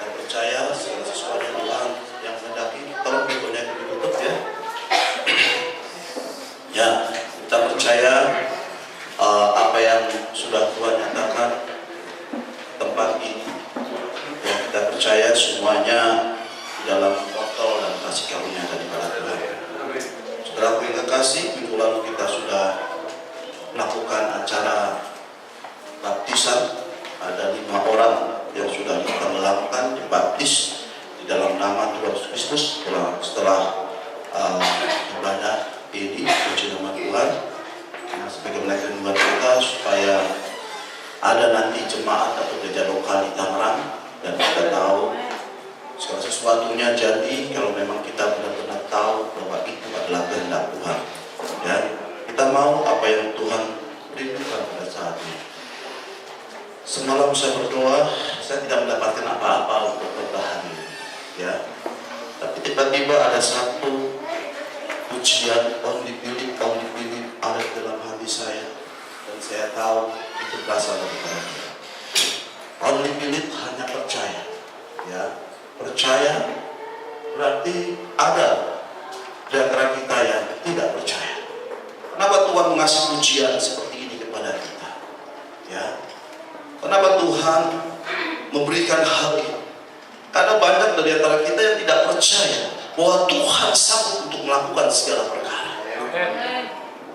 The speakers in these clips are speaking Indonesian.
Kita percaya segala sesuatu Tuhan yang mendaki. Tolong pintunya ditutup ya. Ya, kita percaya apa yang sudah Tuhan nyatakan tempat ini. Ya, kita percaya semuanya di dalam kontrol dan kasih karunia daripada Tuhan. Saudara yang kekasih, minggu lalu kita sudah melakukan acara baptisan. Ada 5 orang yang sudah ditenggelamkan, dibaptis di dalam nama Tuhan Yesus Kristus setelah ibadah ini, puji nama Tuhan. Nah, sebagai menaikkan buat kita supaya ada nanti jemaat atau gereja lokal di Tangerang, dan kita tahu segala sesuatunya jadi kalau memang kita benar-benar tahu bahwa itu adalah kehendak Tuhan. Ya, kita mau apa yang Tuhan rindukan pada saat ini. Semalam saya berdoa, saya tidak mendapatkan apa-apa untuk bertahan, ya. Tapi tiba-tiba ada satu pujian, kau dipilih ada di dalam hati saya, dan saya tahu itu berasal dari Tuhan. Kau dipilih hanya percaya, ya. Percaya berarti ada di antara kita yang tidak percaya. Kenapa Tuhan mengasih pujian seperti ini kepada kita, ya? Kenapa Tuhan memberikan hal ini? Karena banyak dari antara kita yang tidak percaya bahwa Tuhan sanggup untuk melakukan segala perkara.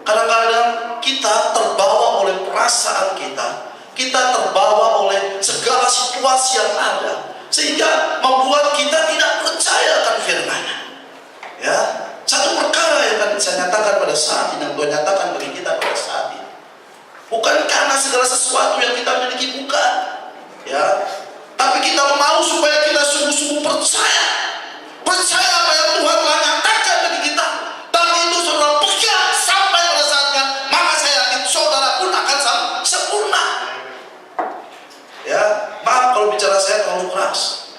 Kadang-kadang kita terbawa oleh perasaan kita terbawa oleh segala situasi yang ada, sehingga membuat kita tidak percaya akan firman-Nya. Ya, satu perkara yang akan saya nyatakan pada saat ini, yang Tuhan nyatakan bagi kita pada saat ini, bukan karena segala sesuatu yang kita miliki, bukan, ya, tapi kita mau supaya kita sungguh-sungguh percaya apa yang Tuhan telah nyatakan bagi kita, dan itu saudara pegang sampai pada saatnya, maka saya yakin saudara pun akan sempurna. Ya, maaf kalau bicara saya terlalu keras,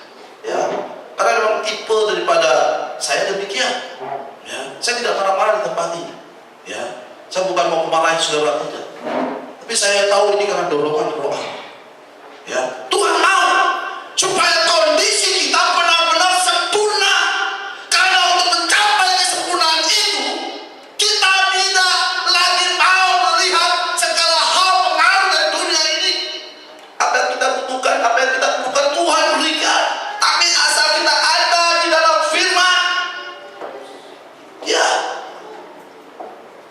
ya, karena memang tipe daripada saya demikian. Ya, saya tidak marah-marah di tempat ini, ya, saya bukan mau memarahi saudara, tidak. Tapi saya tahu ini karena dorongan roh Allah. Ya, Tuhan mau supaya kondisi kita benar-benar sempurna. Karena untuk mencapai kesempurnaan itu, kita tidak lagi mau melihat segala hal pengaruh dari dunia ini. Apa yang kita butuhkan, Tuhan berikan. Tapi asal kita ada di dalam firman, ya.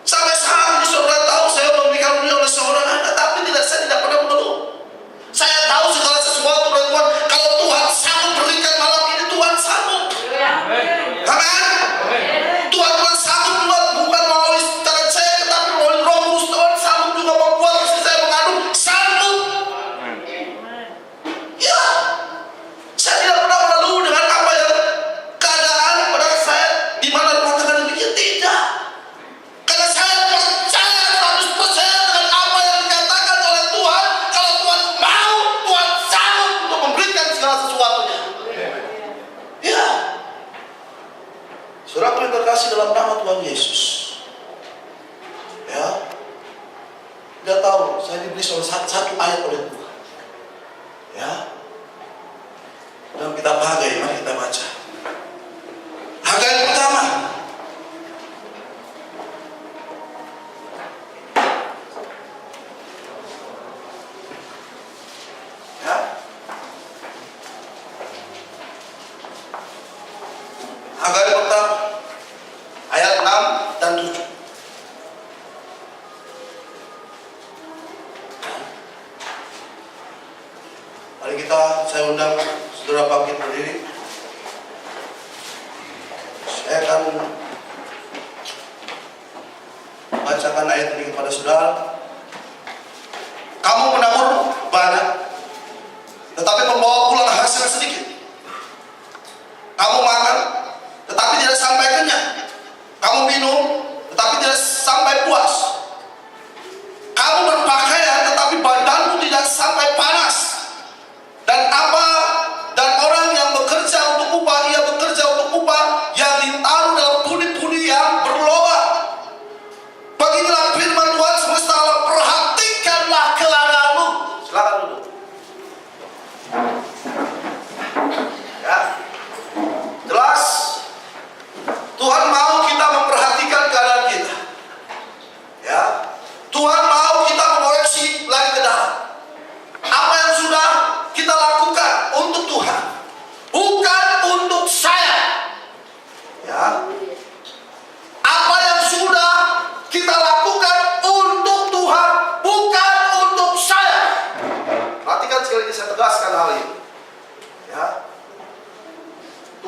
Sampai saat ini saudara tahu saya memberikan dunia oleh seorang anak, tapi saya tidak pernah mengeluh. Saya tahu segala sesuatu dari Tuhan. Kalau Tuhan sanggup berikan malam ini, Tuhan sanggup. Amin. Tuhan sanggup bukan melalui cara saya, tetapi melalui Roh Kudus. Tuhan sanggup juga membuat istri saya mengandung, sanggup. Ya, saya tidak pernah mengeluh dengan apa yang keadaan pada saya di mana rumah tangga demikian, tidak. Karena saya percaya 100% dengan apa yang dikatakan oleh Tuhan. Kalau Tuhan mau, Tuhan sanggup untuk memberikan segala sesuatunya. Ya, saudara yang terkasih dalam nama Tuhan Yesus, ya, tidak tahu saya diberi satu ayat oleh Tuhan, ya. Dan kita Hagai, mari kita baca Hagai pertama. Ya. Hagai pertama ayat 6 dan 7. Mari saya undang saudara bangkit berdiri. Saya akan bacakan ayat ini kepada saudara. Kamu menabur banyak, tetapi membawa pulang hasil sedikit. Kamu makan, tetapi tidak sampai kenyang. Kamu minum, tetapi tidak sampai puas. Kamu berpakaian, tetapi badanmu tidak sampai panas. Dan orang yang bekerja untuk upah, ia bekerja untuk upah yang ditaruh dalam pundi-pundi yang berlobang. Beginilah firman Tuhan semesta alam, perhatikanlah keadaanmu. Silakan duduk.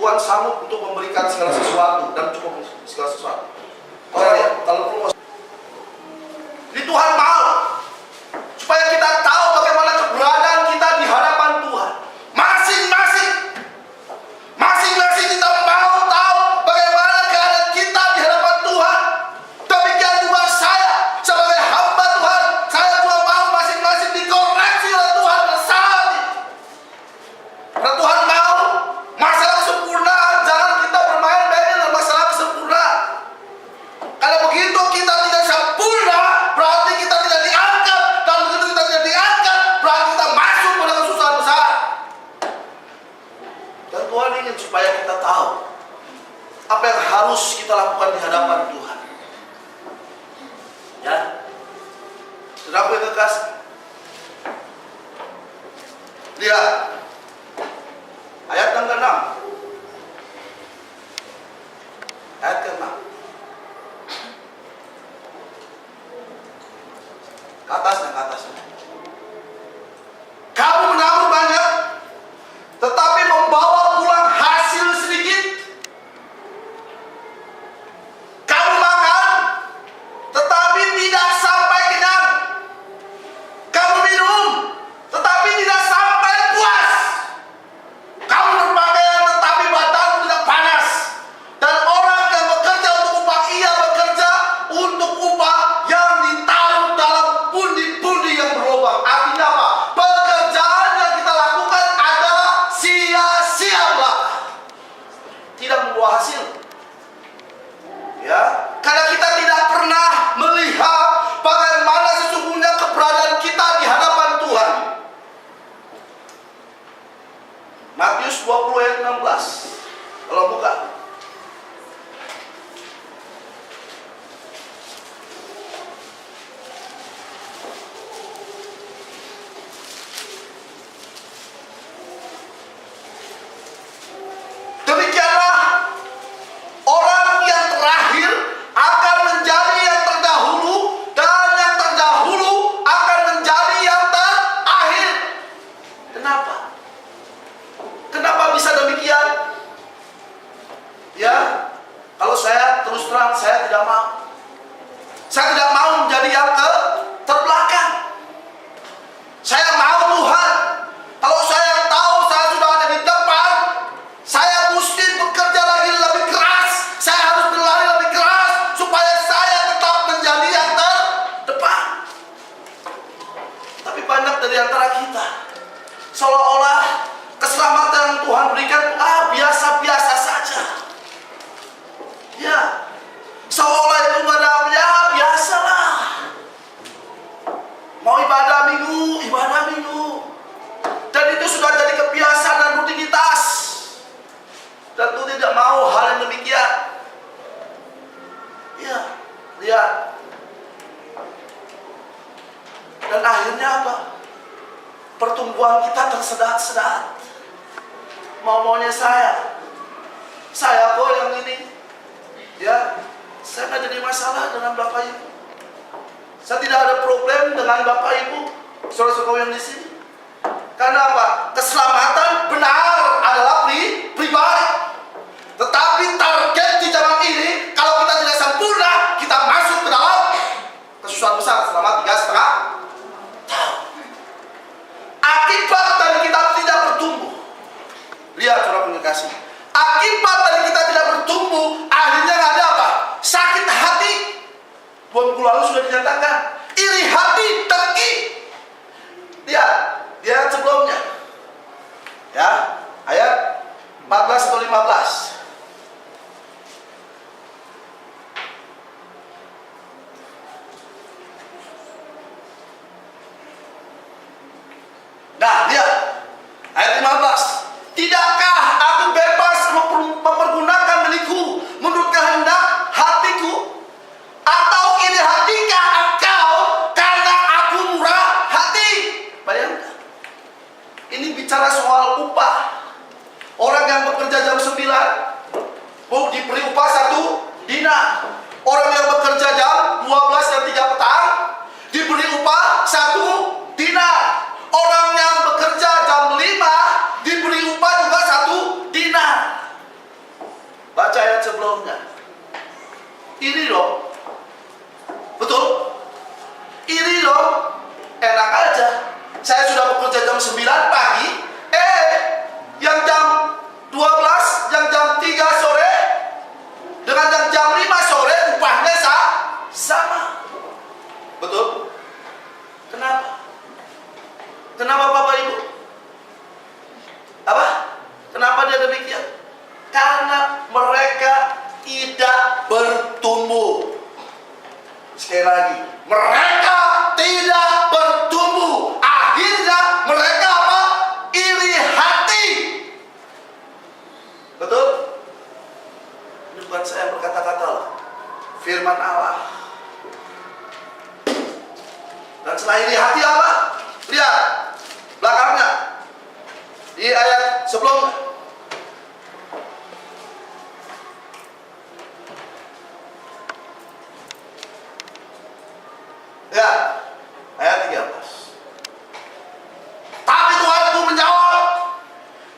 Tuhan sanggup untuk memberikan segala sesuatu dan cukup segala sesuatu. Orang lihat, kalau perlu ini Tuhan mau supaya kita tahu bagaimana keberadaan kita di hadapan Tuhan. Masing-masing kita mau tahu bagaimana keadaan kita di hadapan Tuhan. Demikian juga saya sebagai hamba Tuhan, saya juga mau masing-masing dikoreksi oleh Tuhan kesalahan. Karena Tuhan mau masalah kesempurnaan, jangan kita bermain-main dengan masalah kesempurnaan. Kalau begitu kita tidak sempurna, berarti kita tidak diangkat. Dan begitu kita tidak diangkat, berarti kita masuk pada kesusahan besar. Dan Tuhan ingin supaya kita tahu apa yang harus kita lakukan di hadapan Tuhan. Ya, saudaraku yang kekasih, lihat ayat yang ke-6. Ayat ke-6. Ke atasnya. Kamu menabur banyak, tetapi membawa pulang hasil sedikit. Kamu makan, tetapi tidak sampai kenyang. Kamu minum, tetapi tidak sampai puas. Kamu berpakaian, tetapi badanmu tidak panas. Dan orang yang bekerja untuk upah, ia bekerja untuk upah yang ditaruh dalam pundi-pundi yang berlubang. Artinya apa? Pekerjaan yang kita lakukan adalah sia-sia belaka, tidak membawa hasil. Ya, karena kita tidak pernah melihat bagaimana sesungguhnya keberadaan kita di hadapan Tuhan. Matius 20 ayat 16. Kalau buka. Demikianlah orang yang terakhir akan menjadi yang terdahulu, dan yang terdahulu akan menjadi yang terakhir. Kenapa? Kenapa bisa demikian? Ya, kalau saya terus terang, saya tidak mau. Saya tidak mau menjadi yang terbelakang. Saya mau Tuhan, kalau saya tahu saya sudah ada di depan, saya mesti bekerja lagi lebih keras. Saya harus berlari lebih keras supaya saya tetap menjadi yang terdepan. Tapi banyak dari antara kita seolah-olah keselamatan yang Tuhan berikan biasa-biasa saja. Ya, seolah itu ya biasalah. Mau ibadah minggu. Dan itu sudah jadi kebiasaan dan rutinitas. Dan Tuhan tidak mau hal yang demikian. Ya, lihat. Dan akhirnya apa? Pertumbuhan kita tersedat-sedat. Maunya saya kok yang ini. Ya, saya nggak jadi masalah dengan Bapak Ibu. Saya tidak ada problem dengan Bapak Ibu, saudara-saudara yang di sini. Karena apa? Keselamatan benar adalah pribadi. Tetapi target di zaman ini, kalau kita tidak sempurna, kita masuk ke dalam kesusahan besar selama 3,5 tahun. Akibat dari kita tidak bertumbuh. Lihat saudara pengasih. Akibat dari kita tidak bertumbuh, akhirnya ada apa? Sakit hati. 2 minggu lalu sudah dinyatakan. Iri hati, dengki. Lihat, dia sebelumnya. Ya, ayat 14 atau 15. Nah, lihat ayat 15. Tidakkah aku bebas mempergunakan milikku menurut kehendak hatiku? Atau iri hatikah engkau saya sudah bekerja jam 9 pagi, yang jam 12, yang jam 3 sore dengan yang jam 5 sore upahnya sama. Betul? Kenapa? Kenapa Bapak Ibu? Apa? Kenapa dia demikian? Karena mereka tidak bertumbuh. Sekali lagi, mereka tidak bertumbuh. Akhirnya mereka apa? Iri hati. Betul? Ini bukan saya berkata-kata loh. Firman Allah. Dan selain iri hati apa? Lihat belakangnya di ayat sebelumnya. Ya, ayat 13. Tapi Tuhanku menjawab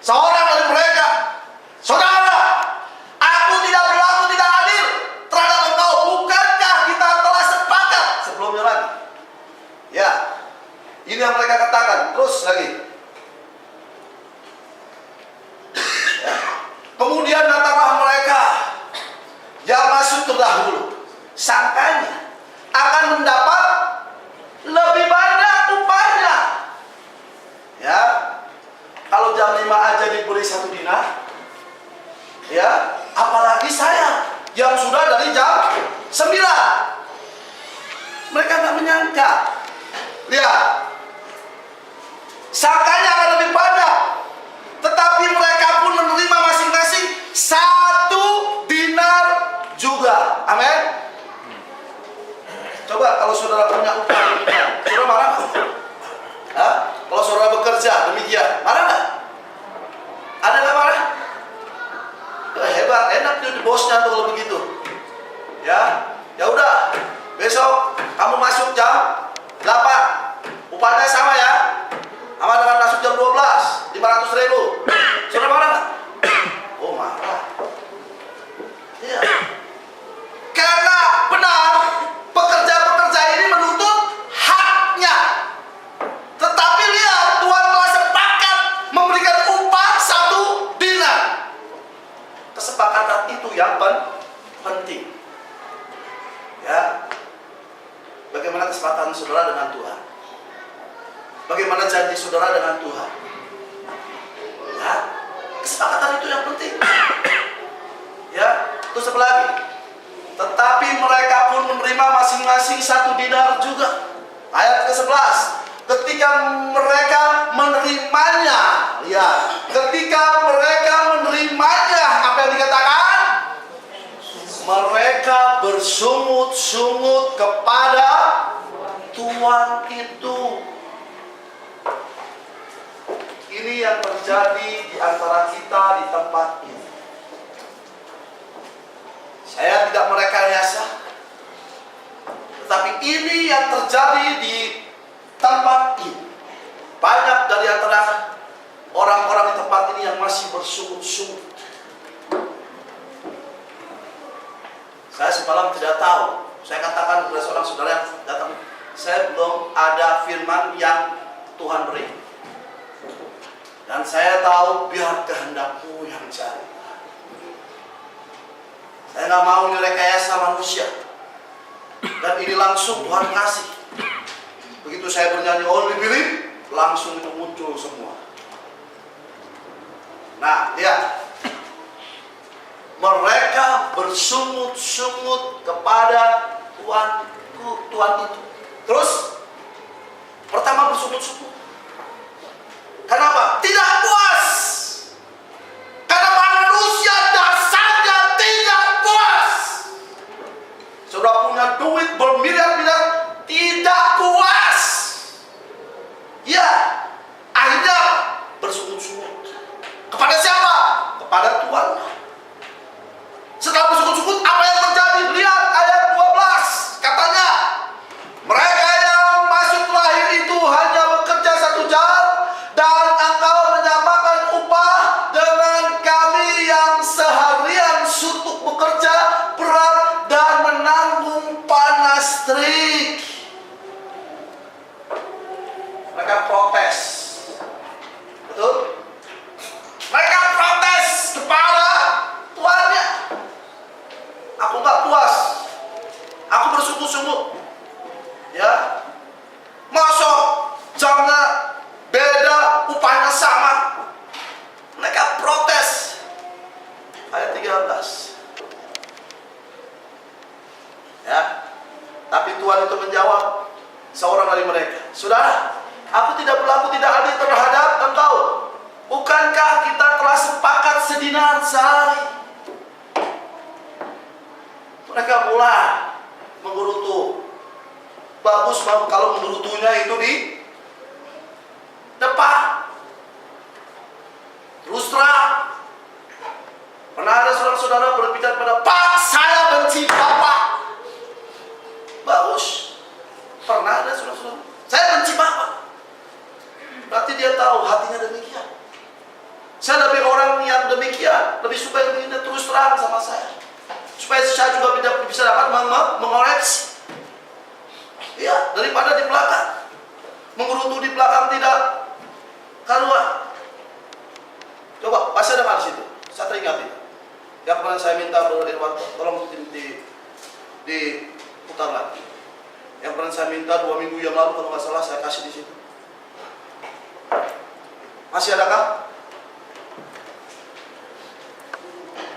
seorang dari mereka, saudara, aku tidak berlaku tidak adil terhadap engkau. Bukankah kita telah sepakat sebelumnya lagi? Ya, ini yang mereka katakan. Terus lagi. Ya. Kemudian datanglah mereka yang masuk terdahulu, sangkanya akan mendapat lebih banyak upahnya. Ya, kalau jam 5 aja diberi 1 dinar, ya, apalagi saya yang sudah dari jam 9. Mereka nggak menyangka. Lihat, sangkanya akan lebih banyak, tetapi mereka pun menerima masing-masing 1 dinar juga. Amin. Coba kalau saudara punya upah, saudara marah nggak? Kalau saudara bekerja demikian, marah nggak? Ada nggak marah? Hebat, enak tuh bosnya tuh kalau begitu. Ya, ya udah, besok kamu masuk jam 8, upahnya sama ya, sama dengan masuk jam 12, 500.000. Saudara marah nggak? Oh marah. Iya. Karena benar, pekerja-pekerja ini menuntut haknya. Tetapi lihat, Tuhan telah sepakat memberikan upah 1 dinar. Kesepakatan itu yang penting. Ya. Bagaimana kesepakatan saudara dengan Tuhan? Bagaimana janji saudara dengan Tuhan? Ya. Kesepakatan itu yang penting. Ya. Terus apa lagi? Tetapi mereka pun menerima masing-masing 1 dinar juga. Ayat ke-11. Ketika mereka menerimanya, ya, ketika mereka menerimanya, apa yang dikatakan? Mereka bersungut-sungut kepada Tuhan itu. Ini yang terjadi di antara kita di tempat ini. Saya tidak merekayasa, tetapi ini yang terjadi di tempat ini. Banyak dari antara orang-orang di tempat ini yang masih bersungut-sungut. Saya semalam tidak tahu. Saya katakan kepada seorang saudara yang datang, saya belum ada firman yang Tuhan beri. Dan saya tahu biar kehendakmu yang jadi. Saya nggak mau direkayasa manusia. Dan ini langsung Tuhan kasih. Begitu saya bernyanyi Only Believe, langsung itu muncul semua. Nah, lihat. Mereka bersungut-sungut kepada Tuhan itu. Terus, pertama bersungut-sungut. Kenapa? Tidak puas. Karena manusia dasarnya tidak puas. Sudah punya duit bermiliar-miliar, tidak puas. Ya, akhirnya bersungut-sungut. Kepada siapa? Kepada Tuhan. Setelah bersungut-sungut, apa yang terjadi? Lihat ayat 12. Katanya, mereka yang masuk lahir itu hanya bekerja 1 jam, dan engkau menyamakan upah dengan kami yang seharian suntuk bekerja berat dan menanggung panas terik. Mereka protes. aku tidak berlaku tidak adil terhadap engkau? Bukankah kita telah sepakat sedinar sehari? Mereka mulai menggerutu. Bagus kalau menggerutunya itu di depan. Terus terang. Pernah ada saudara-saudara berbicara pada Pak, saya benci Bapak. Bagus. Pernah ada saudara-saudara, saya benci Bapak. Berarti dia tahu hatinya demikian. Saya lebih orang yang demikian, lebih suka yang dia terus terang sama saya, supaya saya juga bisa dapat mengoreksi. Iya, daripada di belakang menggerutu di belakang tidak karuan. Coba pasti ada di situ. Saya teringat itu. Yang kemarin saya minta Brother Irwanto, tolong diputar lagi. Yang pernah saya minta 2 minggu yang lalu kalau nggak salah saya kasih di situ. Masih adakah?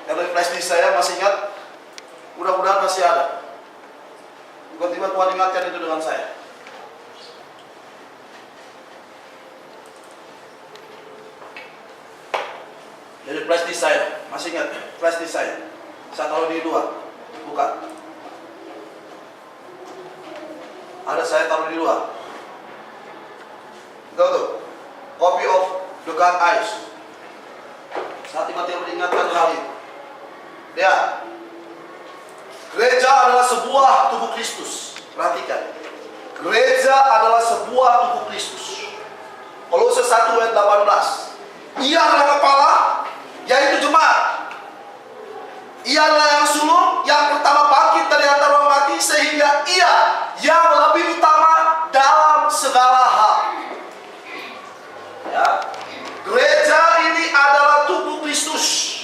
Kalau flash disk saya masih ingat, mudah-mudahan masih ada. Tiba-tiba Tuhan ingatkan itu dengan saya. Jadi flash disk saya, masih ingat flash disk saya taruh di luar, bukan? Ada saya taruh di luar. Tahu tuh, copy of the God Eyes. Saat tiba-tiba mengingatkan hal itu. Ya, gereja adalah sebuah tubuh Kristus. Perhatikan, gereja adalah sebuah tubuh Kristus. Kolose 1 ayat 18. Ia adalah kepala, yaitu jemaat. Ia adalah yang sulung, yang pertama bangkit dari antara orang mati, sehingga ia yang lebih utama dalam segala hal. Ya, gereja ini adalah tubuh Kristus.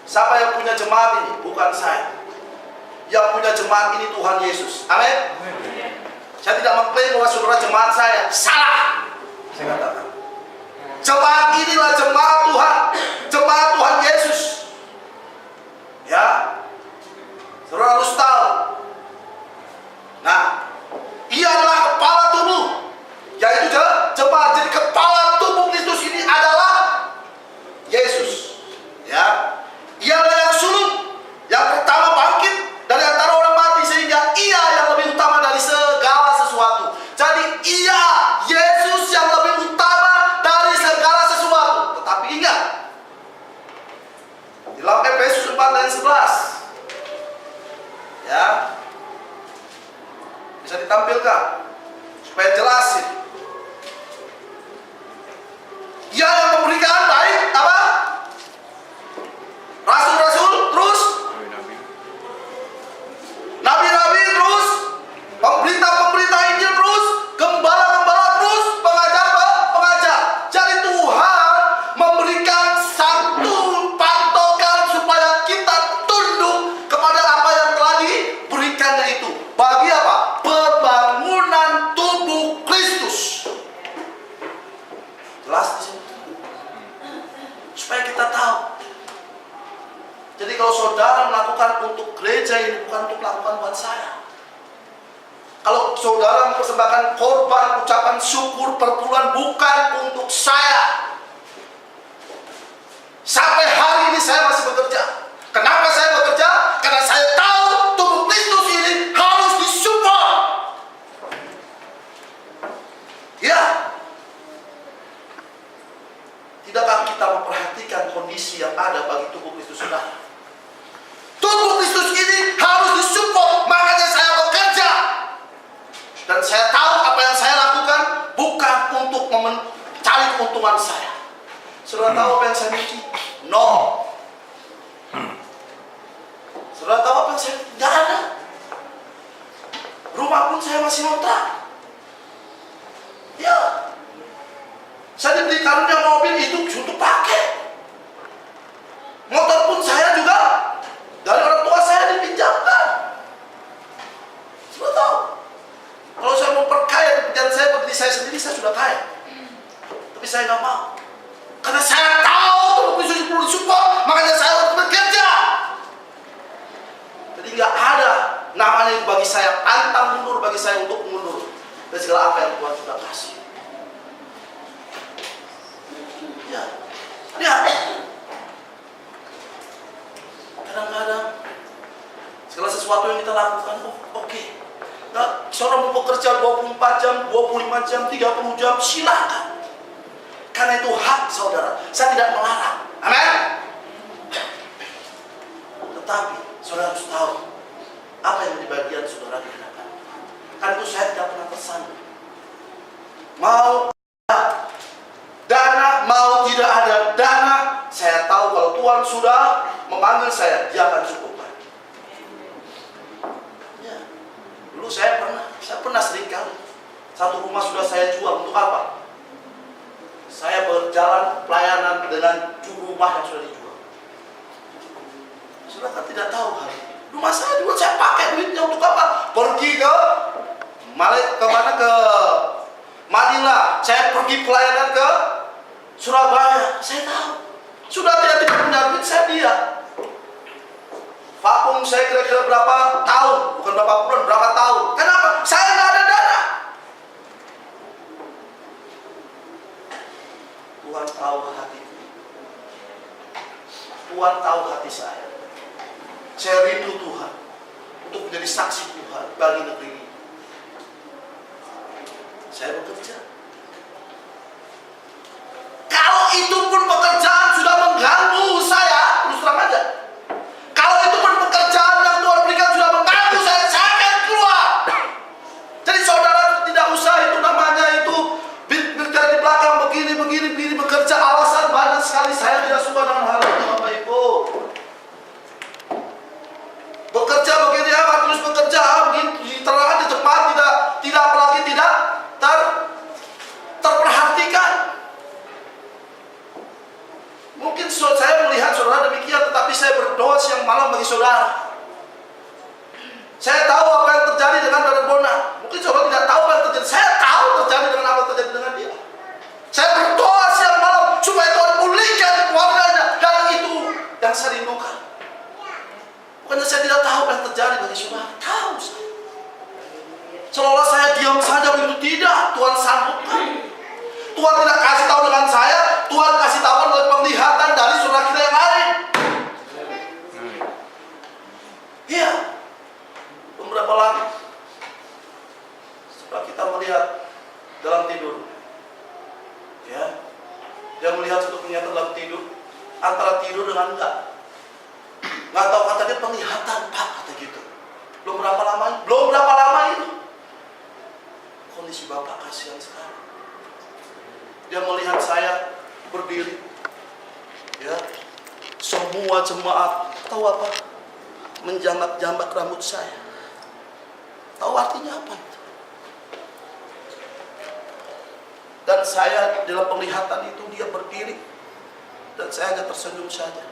Siapa yang punya jemaat ini? Bukan saya. Yang punya jemaat ini Tuhan Yesus. Amin. Saya tidak mengklaim bahwa saudara jemaat saya. Salah. Saya katakan, jemaat inilah jemaat Tuhan, jemaat Tuhan Yesus. Ya, saudara harus tahu. Nah, ia adalah kepala tubuh, yaitu jemaat. Jadi kepala tubuh Kristus ini adalah Yesus. Ya, ia adalah yang sulung, yang pertama bangkit dari antara orang mati, sehingga ia yang lebih utama dari segala sesuatu. Jadi ia, Yesus yang lebih utama dari segala sesuatu. Tetapi ingat, di dalam Efesus 4 dan 11, ya, bisa ditampilkan supaya jelasin. Ia yang memberikan baik apa? Rasul-rasul, terus nabi-nabi, terus pemberita-pemberita Injil, terus gembala-gembala, terus pengajar-pengajar. Jadi Tuhan memberikan satu patokan supaya kita tunduk kepada apa yang telah diberikannya itu. Bagi apa? Pembangunan tubuh Kristus. Jelas di sini. Supaya kita tahu. Jadi kalau saudara melakukan untuk gereja ini, bukan untuk melakukan buat saya. Kalau saudara mempersembahkan korban, ucapan syukur, perpuluhan, bukan untuk saya. Sampai hari ini saya masih bekerja. Kenapa saya bekerja? Karena saya tahu tubuh Kristus ini harus disupport. Ya. Tidakkah kita memperhatikan kondisi yang ada bagi tubuh Kristus saudara? Tubuh Kristus ini harus disupport, makanya saya bekerja. Dan saya tahu apa yang saya lakukan bukan untuk mencari keuntungan saya. Saudara tahu apa yang saya miliki? No. Saudara tahu apa yang saya miliki? Tidak ada. Rumah pun saya masih ngontrak. Ya. Saya diberi karunia mobil itu untuk pakai. Motor pun saya juga dari orang tua saya dipinjamkan. Sudah tahu. Kalau saya mau perkaya pekerjaan saya bagi saya sendiri, saya sudah kaya. Tapi saya nggak mau. Karena saya tahu tubuh Kristus perlu disupport, makanya saya harus bekerja. Jadi nggak ada namanya bagi saya pantang mundur, bagi saya untuk mundur dari segala apa yang Tuhan sudah kasih. kita lakukan, oke. Nah, saudara mau bekerja 24 jam, 25 jam, 30 jam, silakan. Karena itu hak saudara. Saya tidak melarang. Amin. Tetapi saudara harus tahu apa yang menjadi bagian saudara di hadapan. Karena itu saya tidak pernah tersandung. Mau ada dana, mau tidak ada dana, saya tahu kalau Tuhan sudah memanggil saya, Dia akan cukupkan. Ya. Dulu saya pernah sering kali satu rumah sudah saya jual. Untuk apa? Saya berjalan pelayanan dengan rumah yang sudah dijual. Saudara kan tidak tahu hal ini. Rumah saya juga saya pakai duitnya untuk apa? Pergi ke Madinah. Saya pergi pelayanan ke Surabaya. Saya tahu. Sudah tidak punya duit, saya dia. Vakum saya kira-kira berapa tahun, bukan berapa bulan, berapa tahun. Kenapa? Saya nggak ada dana. Tuhan tahu hatiku. Tuhan tahu hati saya. Saya rindu Tuhan untuk menjadi saksi Tuhan bagi negeri ini. Saya bekerja. Kalau itu pun pekerjaan sudah mengganggu saya, terus terang aja. Kalau itu pun pekerjaan yang Tuhan berikan sudah mengganggu saya akan keluar. Jadi saudara tidak usah itu namanya itu bicara di belakang begini bekerja, alasan banyak sekali. Saya tidak suka dengan hal itu, Bapak Ibu. Bekerja begini apa, terus bekerja begini, terang aja cepat, tidak apalagi tidak terperhatikan. Mungkin saya melihat saudara demikian, tetapi saya berdoa siang malam bagi saudara. Saya tahu apa yang terjadi dengan Brother Bona. Mungkin saudara tidak tahu apa yang terjadi. Saya tahu terjadi dengan apa yang terjadi dengan dia. Saya berdoa siang malam supaya Tuhan pulihkan keluarganya, dan itu yang saya rindukan. Bukannya saya tidak tahu apa yang terjadi bagi saudara. Tahu saya. Seolah saya diam saja begitu. Tidak, Tuhan sambutkan. Tuhan tidak kasih tahu dengan saya, Tuhan kasih tahu melalui penglihatan dari saudara kita yang lain. Iya. Beberapa lagi setelah kita melihat dalam tidur, ya, dia melihat satu penglihatan dalam tidur, antara tidur dengan enggak tahu, kata dia penglihatan Pak, kata gitu. Belum berapa lama itu kondisi Bapak kasihan sekali. Dia melihat saya berdiri, ya, semua jemaat tahu apa? Menjambak-jambak rambut saya. Tahu artinya apa itu? Dan saya dalam penglihatan itu dia berdiri, dan saya hanya tersenyum saja.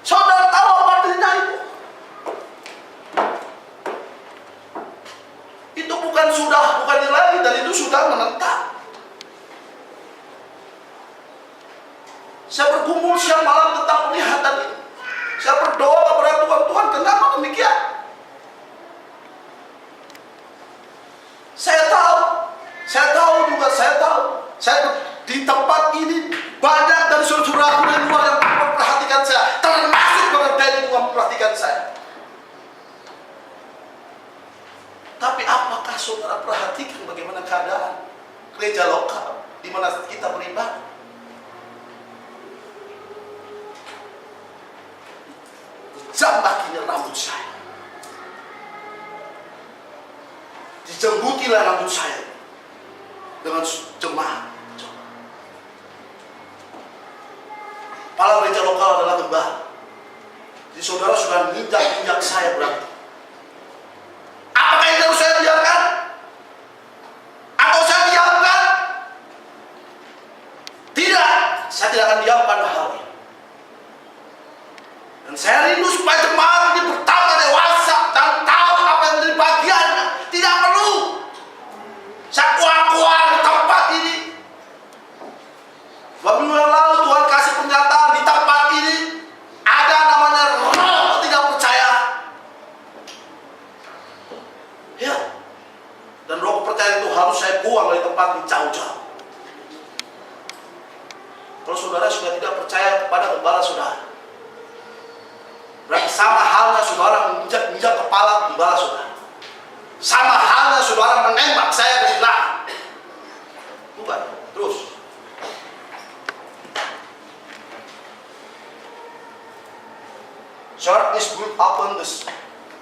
Saudara tahu apa artinya itu? Itu bukan lagi, dan itu sudah menentang. Saya bergumul siang malam tentang penglihatan ini. Saya berdoa kepada Tuhan, kenapa demikian? Saya tahu juga, saya di tempat ini banyak dari saudara-saudara dari luar yang memperhatikan saya, termasuk Brother Denny juga memperhatikan saya. Tapi apakah saudara perhatikan bagaimana keadaan gereja lokal di mana kita beribadah? Jambakinya rambut saya, dijenggutilah rambut saya dengan jemaat. Kepala gereja lokal adalah gembala. Jadi saudara sudah ninjak saya berarti. Apakah itu harus saya biarkan? Atau saya diamkan? Tidak, saya tidak akan diam pada hal ini. Dan saya rindu supaya jemaat ini bertambah dewasa dan tahu apa yang menjadi bagiannya. Tidak perlu saya kuat-kuat di tempat ini. 2 minggu yang lalu Tuhan kasih pernyataan di tempat ini ada namanya roh ketidakpercayaan. Ya. Dan roh kepercayaan itu harus saya buang dari tempat ini jauh-jauh. Kalau saudara sudah tidak percaya kepada gembala saudara, Berarti sama halnya saudara menginjak kepala gembala saudara. Sama halnya saudara menembak saya dari belakang. Bukan. Terus. Church is built upon the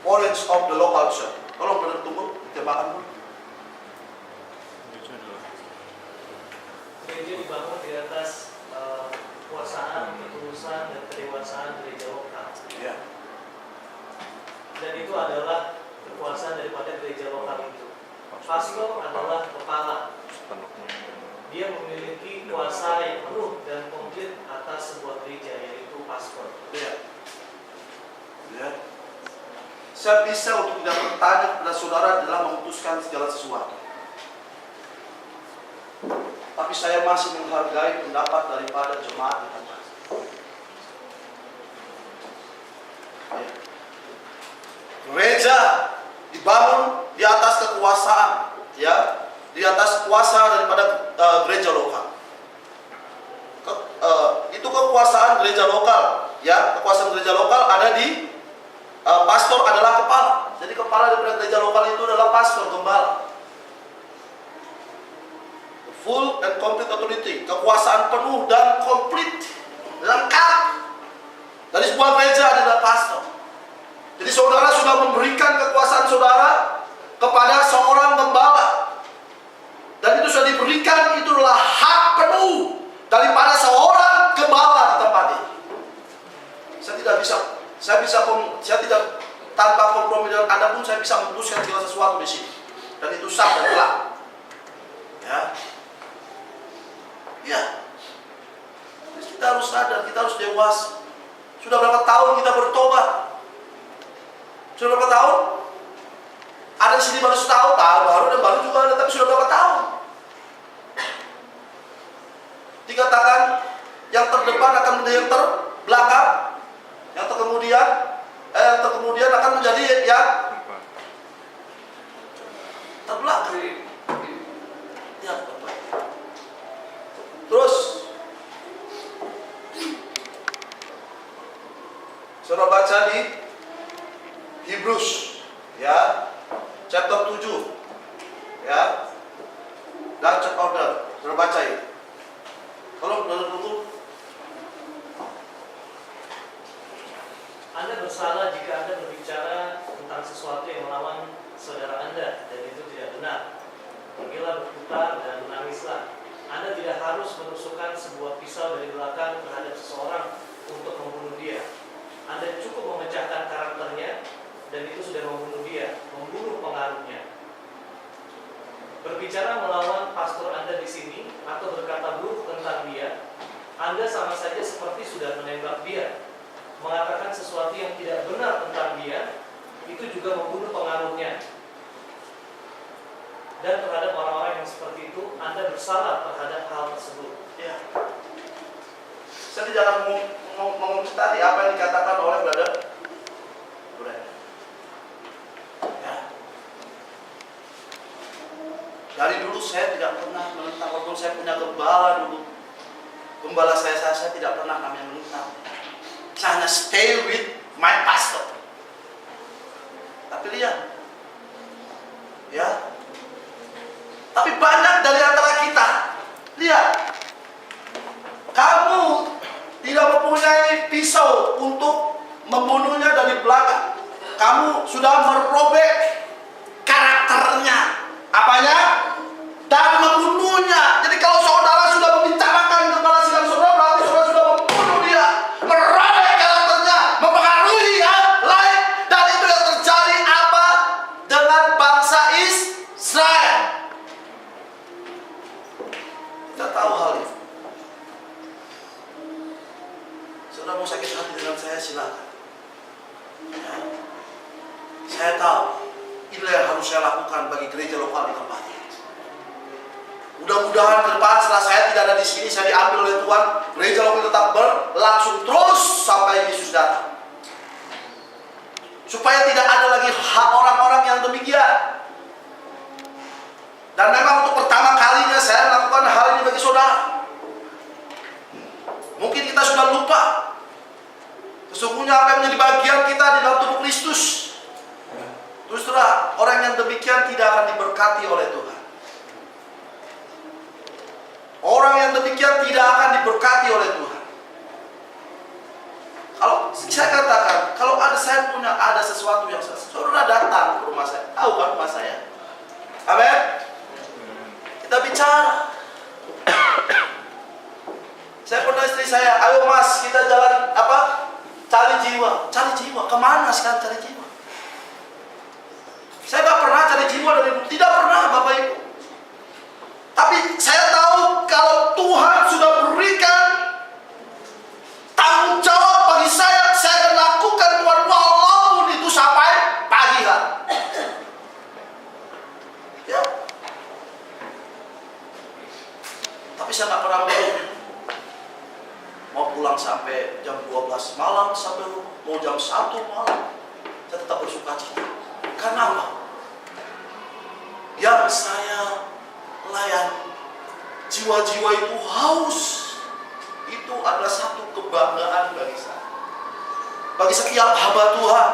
foreheads of the local church. Tolong benar tunggu, ditembakkan dulu. Gereja dibangun di atas kekuasaan, ketulusan, dan kedewasaan gereja lokal. Ya. Dan itu adalah kekuasaan daripada gereja lokal itu. Pastor adalah kepala. Dia memiliki kuasa yang penuh dan komplit atas sebuah gereja, yaitu pastor. Ya. Ya. Saya bisa untuk tidak bertanya kepada saudara dalam memutuskan segala sesuatu. Tapi saya masih menghargai pendapat daripada jemaat di tempat. Ya. Gereja dibangun di atas kekuasaan, ya, di atas kuasa daripada gereja lokal. Itu kekuasaan gereja lokal, ya, kekuasaan gereja lokal ada di pastor adalah kepala. Jadi kepala daripada gereja lokal itu adalah pastor, gembala. Full and complete authority, kekuasaan penuh dan komplit, lengkap dari sebuah gereja adalah pastor. Jadi saudara sudah memberikan kekuasaan saudara kepada seorang gembala, dan itu sudah diberikan, itu adalah hak penuh daripada seorang gembala di tempat ini. Saya tidak tanpa kompromi dengan Anda pun saya bisa memutuskan segala sesuatu di sini, dan itu sah dan jelas. Ya. Ya, kita harus sadar, kita harus dewasa. Sudah berapa tahun kita bertobat? Sudah berapa tahun? Ada di sini baru setahun, baru dan baru juga ada, tapi sudah berapa tahun? Dikatakan yang terdepan akan menjadi yang terbelakang, yang terkemudian akan menjadi yang terbelakang. Ya, terus saudara baca di Hebrews, ya, chapter 7, ya, dan chapter order, saudara baca ini. Tolong dulu. Anda bersalah jika Anda berbicara tentang sesuatu yang melawan saudara Anda, dan itu tidak benar. Pergilah berputar dan menangislah. Anda tidak harus menusukkan sebuah pisau dari belakang terhadap seseorang untuk membunuh dia. Anda cukup memecahkan karakternya, dan itu sudah membunuh dia, membunuh pengaruhnya. Berbicara melawan pastor Anda di sini atau berkata buruk tentang dia, Anda sama saja seperti sudah menembak dia. Mengatakan sesuatu yang tidak benar tentang dia, itu juga membunuh pengaruhnya. Dan terhadap orang-orang yang seperti itu, Anda bersalah terhadap hal tersebut. Ya. Saya tidak mengomentari apa yang dikatakan oleh brother. Ya. Dari dulu saya tidak pernah menentang, walaupun saya punya gembala dulu. Gembala saya tidak pernah namanya menentang. Saya hanya stay with my pastor. Tapi lihat, ya. Tapi banyak dari antara kita, lihat, kamu tidak mempunyai pisau untuk membunuhnya dari belakang. Kamu sudah merobek karakternya, apanya? Dan membunuhnya. Jadi kalau saudara sudah membicarakan kepala sidang saudara, berarti saudara sudah membunuh dia, merobek karakternya, mempengaruhi yang lain. Dan itu yang terjadi apa dengan bangsa Israel? Kita tahu hal itu. Saudara mau sakit hati dengan saya, silakan. Ya. Saya tahu inilah yang harus saya lakukan bagi gereja lokal di tempat ini. Mudah-mudahan ke depan setelah saya tidak ada di sini, saya diambil oleh Tuhan, gereja lokal tetap berlangsung terus sampai Yesus datang. Supaya tidak ada lagi hak orang-orang yang demikian. Dan memang untuk pertama kalinya saya melakukan hal ini bagi saudara. Mungkin kita sudah lupa. Sesungguhnya apa yang menjadi bagian kita di dalam tubuh Kristus. Terus terang, orang yang demikian tidak akan diberkati oleh Tuhan. Orang yang demikian tidak akan diberkati oleh Tuhan. Kalau saya katakan, kalau saya punya sesuatu yang saudara datang ke rumah saya, tahu kan rumah saya? Amin. Kita bicara. Saya pernah istri saya, ayo mas kita jalan cari jiwa. Cari jiwa, kemana sekarang cari jiwa? Saya gak pernah cari jiwa dari ibu, tidak pernah Bapak Ibu. Tapi saya tahu kalau Tuhan sudah berikan tanggung jawab bagi saya akan lakukan Tuhan walaupun itu sampai pagi hari. Ya. Tapi saya gak pernah mau pulang sampai jam 12 malam sampai mau jam 1 malam. Saya tetap bersuka cita. Karena apa? Yang saya layani, jiwa-jiwa itu haus. Itu adalah satu kebanggaan bagi saya. Bagi setiap hamba Tuhan.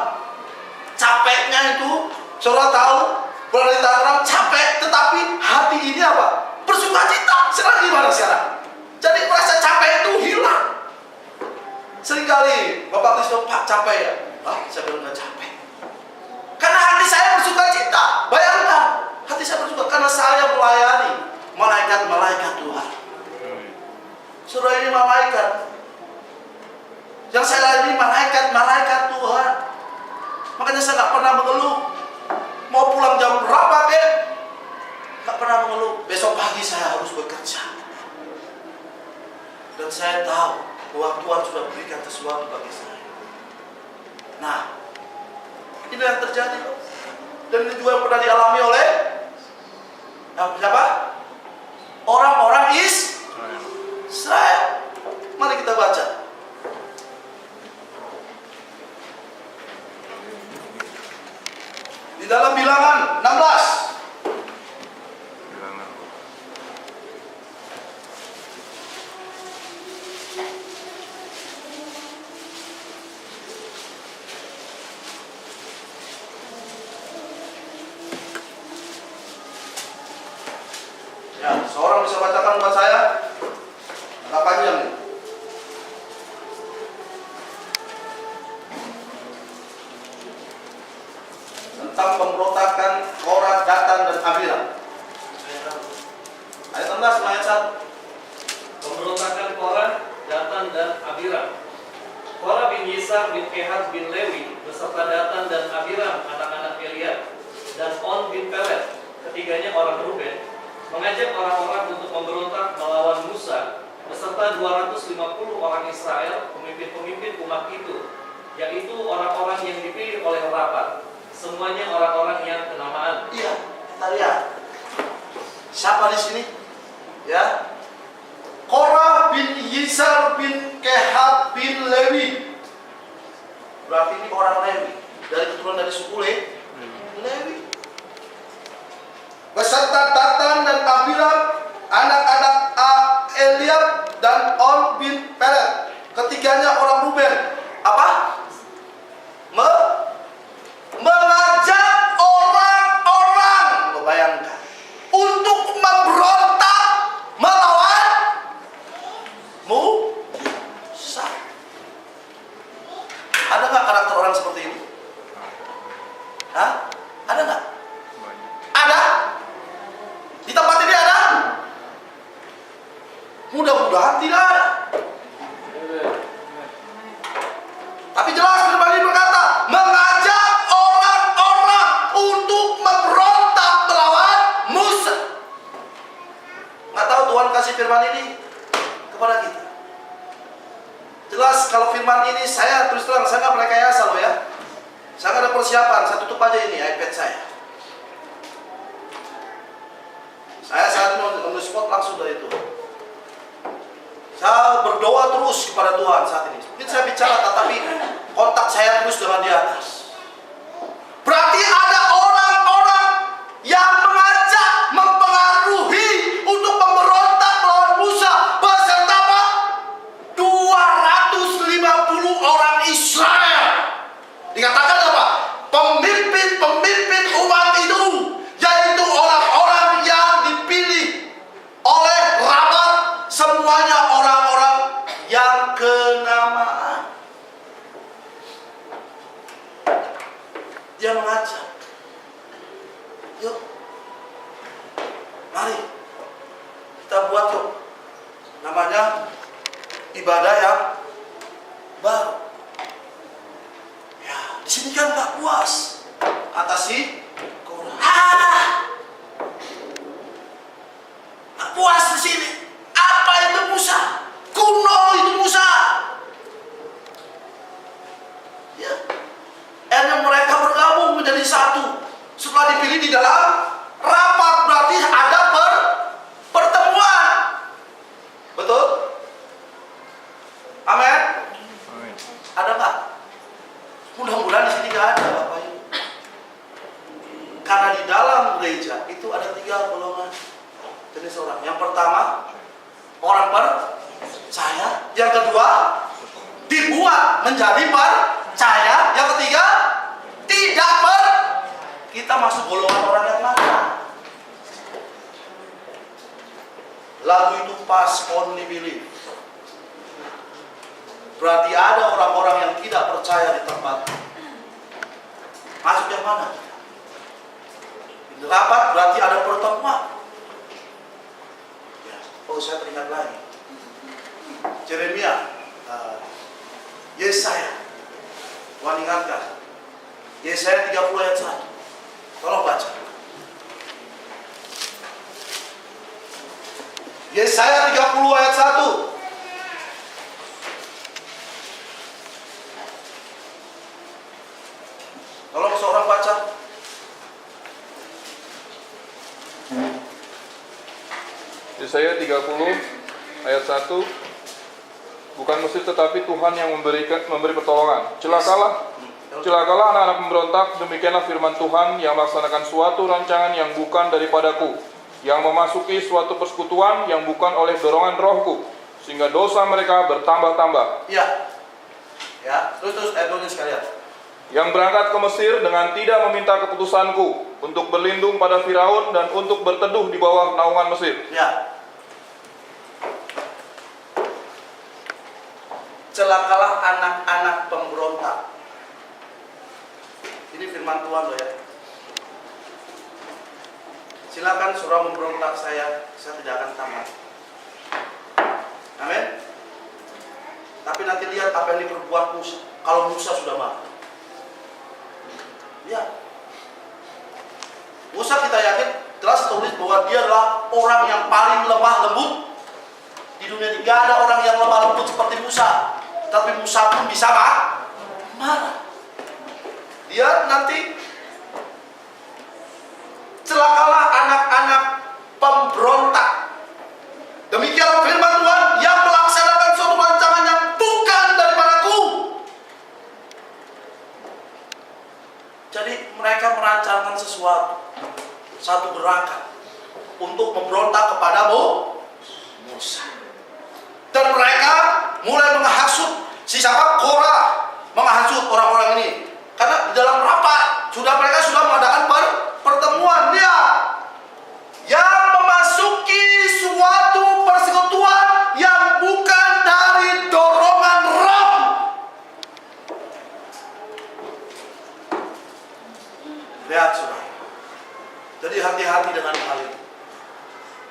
Capeknya itu, saudara tahu, berada di Tangerang capek, tetapi hati ini apa? Bersuka cita. Sekarang gimana sekarang? Jadi rasa capek itu hilang. Seringkali Bapak Kristus, Pak capek ya? Saya bilang gak capek. Karena hati saya bersuka cita. Bayangkan, hati saya bersuka karena saya melayani malaikat-malaikat Tuhan. Saudara, ini malaikat. Yang saya layani malaikat-malaikat Tuhan. Makanya saya gak pernah mengeluh. Mau pulang jam berapa kek? Gak pernah mengeluh. Besok pagi saya harus bekerja. Dan saya tahu bahwa Tuhan sudah berikan sesuatu bagi saya. Nah, ini yang terjadi. Dan ini juga yang pernah dialami oleh siapa? Orang-orang Israel. Mari kita baca. Di dalam Bilangan 16. Ya, seorang bisa bacakan buat saya? Agak panjang nih. Tentang pemberontakan Korah, Datan, dan Abiram. Ayat 16, ayat 1. Pemberontakan Korah, Datan, dan Abiram. Korah bin Yisar bin Kehat bin Lewi beserta Datan dan Abiram, anak-anak Eliab, dan On bin Pelet, ketiganya orang Ruben, mengajak orang-orang untuk memberontak melawan Musa beserta 250 orang Israel, pemimpin-pemimpin umat itu, yaitu orang-orang yang dipilih oleh rapat, semuanya orang-orang yang kenamaan. Iya, kita lihat. Siapa di sini? Ya. Korah bin Yisar bin Kehat bin Lewi. Berarti ini orang Lewi. Dari keturunan dari suku Lewi. Beserta Datan dan Abiram, anak-anak Eliab dan On bin Pelet, ketiganya orang Ruben. Apa? Mengajak orang-orang, bayangkan, untuk memberontak melawan Musa. Ada nggak karakter orang seperti ini? Hah? Ada nggak? Ada? Di tempat ini ada? Mudah-mudahan tidak ada. Tapi jelas firman ini berkata, mengajak orang-orang untuk memberontak melawan Musa. Nggak tahu Tuhan kasih firman ini kepada kita. Jelas kalau firman ini saya terus terang, saya nggak merekayasa loh ya. Saya nggak ada persiapan, saya tutup aja ini iPad saya. Saya saat ini on the spot langsung dari Tuhan. Saya berdoa terus kepada Tuhan saat ini. Mungkin saya bicara, tetapi kontak saya terus dengan di atas. Berarti ada orang-orang yang mengajak, mempengaruhi untuk memberontak melawan Musa beserta 250 orang Israel. kita buat tuh namanya ibadah yang baru. Ya, di sini kan nggak puas. Kata si Korah, nggak puas di sini. Apa itu Musa? Kuno itu Musa. Ya, akhirnya mereka bergabung menjadi satu. Setelah dipilih di dalam rapat, berarti ada pertemuan. Betul? Amin. Ada nggak? Mudah-mudahan di sini nggak ada, Bapak Ibu. Karena di dalam gereja itu ada 3 golongan jenis orang. Yang pertama, orang percaya. Yang kedua, dibuat menjadi percaya. Yang ketiga, tidak kita masuk golongan orang yang mana? Lagu itu pas only believe. Berarti ada orang-orang yang tidak percaya di tempat. Masuk yang mana? Di rapat berarti ada pertemuan. Ya. Oh, saya teringat lagi. Yeremia, Yesaya. Tuhan ingatkan. Yesaya 30 ayat 1. Tolong baca. Yesaya 30 ayat 1. Tolong seorang baca. Yesaya 30 ayat 1. Bukan Mesir tetapi Tuhan yang memberi pertolongan. Celakalah anak-anak pemberontak, demikianlah firman Tuhan yang melaksanakan suatu rancangan yang bukan daripadaku, yang memasuki suatu persekutuan yang bukan oleh dorongan rohku, sehingga dosa mereka bertambah-tambah. Ya. Ya, terus tulis sekalian. Yang berangkat ke Mesir dengan tidak meminta keputusanku, untuk berlindung pada Firaun dan untuk berteduh di bawah naungan Mesir. Ya. Celakalah anak-anak pemberontak. Ini firman Tuhan loh ya. Silakan surah memberontak saya tidak akan tamat. Amin. Tapi nanti lihat apa yang diperbuat Musa. Kalau Musa sudah marah. Ya. Musa kita yakin jelas tulis bahwa dia adalah orang yang paling lemah lembut di dunia ini. Gak ada orang yang lemah lembut seperti Musa. Tapi Musa pun bisa marah. Dia nanti celakalah anak-anak pemberontak. Demikian firman Tuhan yang melaksanakan suatu rancangan yang bukan daripadaku. Jadi mereka merancangkan sesuatu, satu gerakan untuk memberontak kepada Musa. Dan mereka mulai menghasut siapa? Korah, menghasut orang-orang ini. Karena di dalam rapat mereka sudah mengadakan pertemuan. Dia yang memasuki suatu persekutuan yang bukan dari dorongan roh. Lihat saudara. Jadi hati-hati dengan hal ini.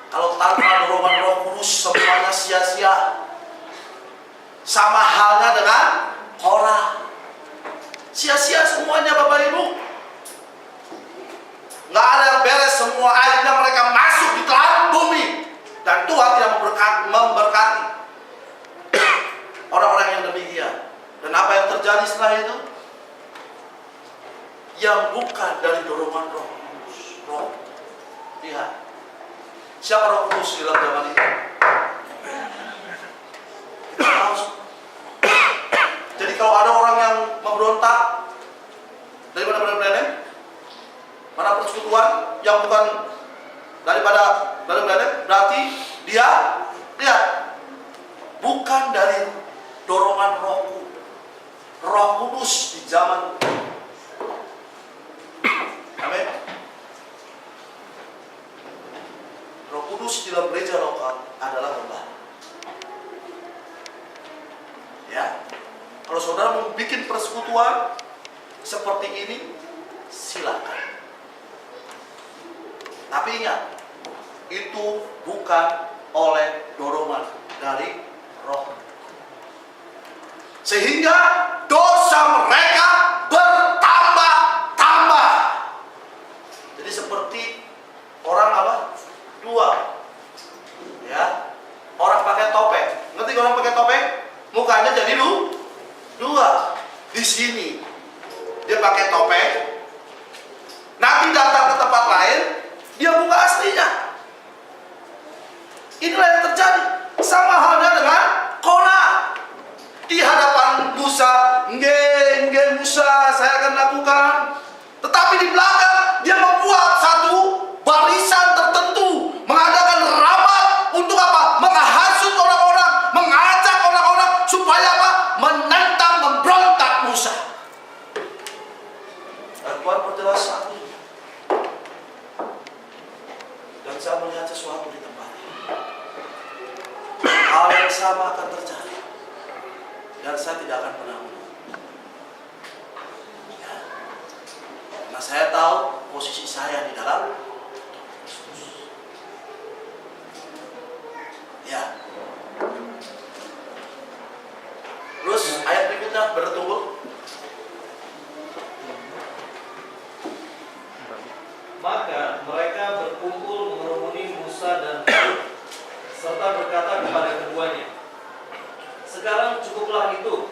Kalau tanpa dorongan Roh Kudus semuanya sia-sia. Sama halnya dengan Korah. Sia-sia semuanya Bapak Ibu. Nggak ada yang beres, semua akhirnya mereka masuk di telan bumi. Dan Tuhan tidak memberkati orang-orang yang demikian. Dan apa yang terjadi setelah itu? Yang bukan dari dorongan Roh Kudus. Roh. Lihat. Siapa Roh Kudus di dalam zaman itu? Kita tahu. Jadi kalau ada orang yang memberontak dari mana mana persekutuan yang bukan daripada berarti dia bukan dari dorongan Roh Kudus di zaman. Amin. Roh Kudus di dalam gereja lokal adalah gembala. Ya. Kalau saudara mau bikin persekutuan seperti ini, silakan. Tapi ingat, itu bukan oleh dorongan dari roh. Sehingga dosa mereka bertambah-tambah. Jadi seperti orang apa? Dua. Ya. Orang pakai topeng. Ngerti orang pakai topeng? Mukanya jadi dua. Di sini dia pakai topeng. Nanti datang ke tempat lain, dia buka aslinya. Inilah yang terjadi. Sama halnya dengan Korah. Di hadapan Musa, nggih Musa, saya akan lakukan. Tetapi di belakang dia membuat satu barisan tertentu, mengadakan rapat untuk apa? Menghasut orang-orang, mengajak orang-orang supaya apa? Menentang, memberontak Musa. Dan Tuhan perjelas satu. Dan saya melihat sesuatu di tempat ini. Hal yang sama akan terjadi. Dan saya tidak akan pernah menang. Ya. Karena saya tahu posisi saya di dalam Kristus. Ya. Terus ayat berikutnya bertumbuh. Maka mereka berkumpul mengerumuni Musa dan Harun, serta berkata kepada keduanya, sekarang cukuplah itu.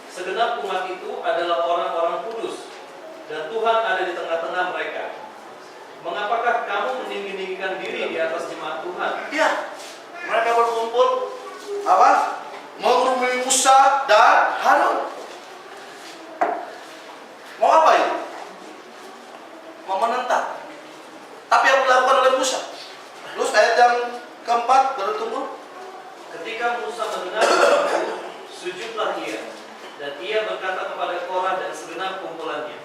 Segenap umat itu adalah orang-orang kudus, dan Tuhan ada di tengah-tengah mereka. Mengapakah kamu meninggi-ninggikan diri di atas jemaat Tuhan? Ya. Mereka berkumpul apa? Mengerumuni Musa dan Harun. Mau apa ini? Mau menentang. Tapi yang dilakukan oleh Musa. Terus ayat yang keempat bertumbuh. Ketika Musa mendengar itu, sujudlah ia, dan ia berkata kepada Korah dan segenap kumpulannya,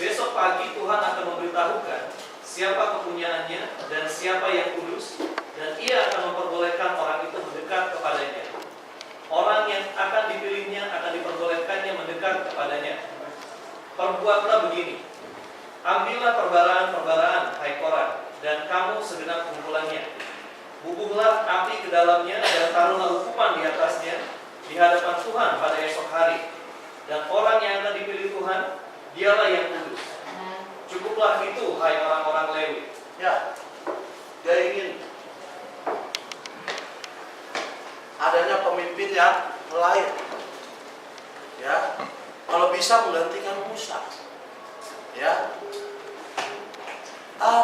besok pagi Tuhan akan memberitahukan siapa kepunyaannya dan siapa yang kudus, dan ia akan memperbolehkan orang itu mendekat kepadanya. Orang yang akan dipilihnya akan diperbolehkannya mendekat kepadanya. Perbuatlah begini, ambillah perbaraan-perbaraan, hai Korah, dan kamu segenap kumpulannya. Bubuhlah api ke dalamnya dan taruhlah hukuman di atasnya di hadapan Tuhan pada esok hari. Dan orang yang akan dipilih Tuhan, dialah yang kudus. Cukuplah itu, hai orang-orang Lewi. Ya. Dia ingin adanya pemimpin yang lain. Ya. Kalau bisa menggantikan Musa. Ya.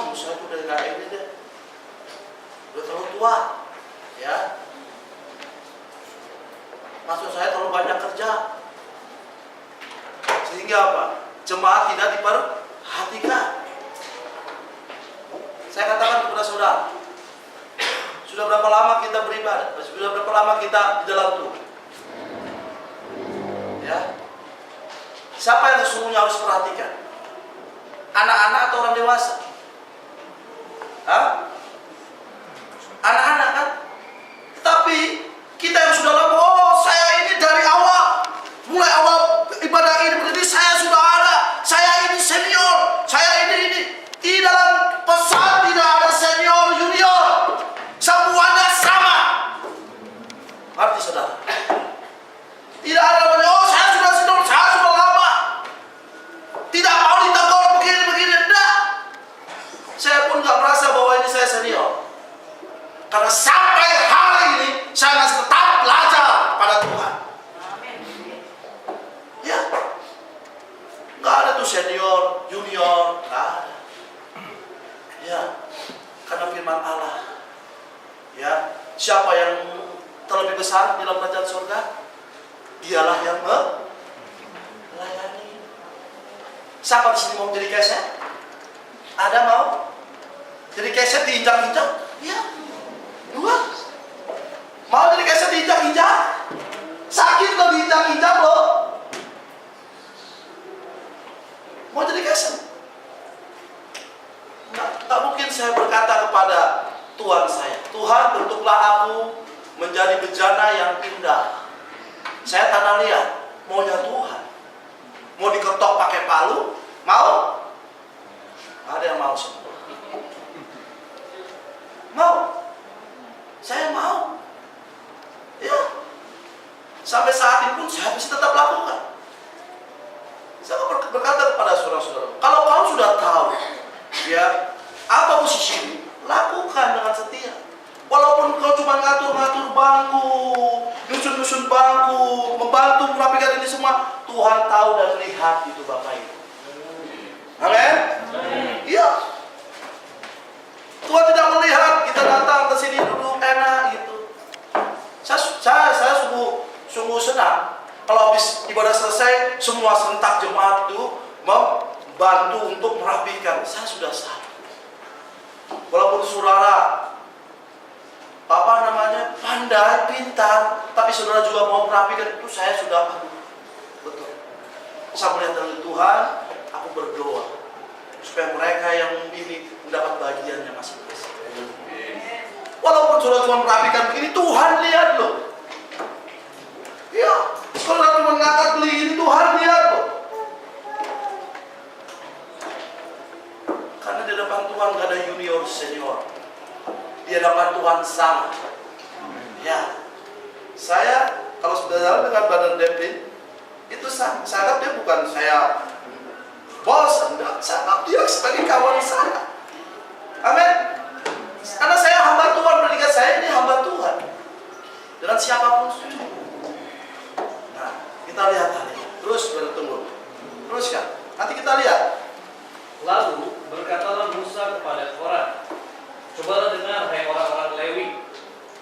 Musa itu udah gak ini deh. Udah terlalu tua, ya. Maksud saya terlalu banyak kerja, sehingga apa? Jemaat tidak diperhatikan. Saya katakan kepada saudara, sudah berapa lama kita beribadah? Sudah berapa lama kita di dalam Tuhan? Ya. Siapa yang sesungguhnya harus perhatikan? Anak-anak atau orang dewasa? Hah? Anak-anak kan? Tetapi kita yang sudah lama, saya ini dari awal, mulai awal ibadah ini berdiri, saya sudah ada, saya ini senior, saya ini. Di dalam pesan tidak ada senior, junior, semuanya sama. Arti saudara? Tidak ada namanya, saya sudah senior, saya sudah lama. Tidak mau ditegur begini, enggak. Saya pun nggak merasa bahwa ini saya senior. Karena sampai hari ini saya masih tetap belajar pada Tuhan. Ya, nggak ada tuh senior, junior, nggak ada. Ya, karena firman Allah. Ya, siapa yang terlebih besar di dalam kerajaan surga? Dialah yang melayani. Siapa di sini mau jadi keset? Ada mau? Jadi keset diinjak-injak? Ya. Dua. Mau jadi keset diinjak-injak? Sakit loh diinjak-injak loh. Mau jadi keset? Tak mungkin saya berkata kepada Tuhan saya, Tuhan bentuklah aku menjadi bejana yang indah. Saya tanah liat, maunya Tuhan. Mau diketok pakai palu? Mau? Ada yang mau semua. Mau? sampai saat ini pun saya masih tetap lakukan. Saya berkata kepada saudara-saudara, kalau kau sudah tahu ya apa posisimu, lakukan dengan setia. Walaupun kau cuma ngatur-ngatur bangku, nyusun-nyusun bangku, membantu merapikan ini semua, Tuhan tahu dan lihat itu Bapak Ibu. Amin? Iya. Tuhan tidak melihat kita datang ke sini dulu enak gitu. Saya sungguh senang kalau habis ibadah selesai semua serentak jemaat itu membantu untuk merapikan. Saya sudah sabar. Walaupun saudara pandai, pintar, tapi saudara juga mau merapikan, itu saya sudah betul. Saya melihat dari Tuhan, aku berdoa supaya mereka yang ini mendapat bagiannya masing-masing. Walaupun saudara cuma merapikan begini, Tuhan lihat loh. Iya, saudara cuma ngangkat beli ini, Tuhan lihat loh. Karena di depan Tuhan gak ada junior senior. Di hadapan Tuhan sama. Ya, saya kalau saudara dengan Badan Depin itu saya anggap dia bukan saya bos, enggak. Saya anggap dia sebagai kawan saya. Amin. Karena saya hamba Tuhan, predikat saya ini hamba Tuhan. Dengan siapapun setuju. Nah, kita lihat hari ini. Terus bertunggu. Terus kan? Nanti kita lihat. Lalu berkatalah Musa kepada Korah, cobalah dengar hai orang-orang Lewi,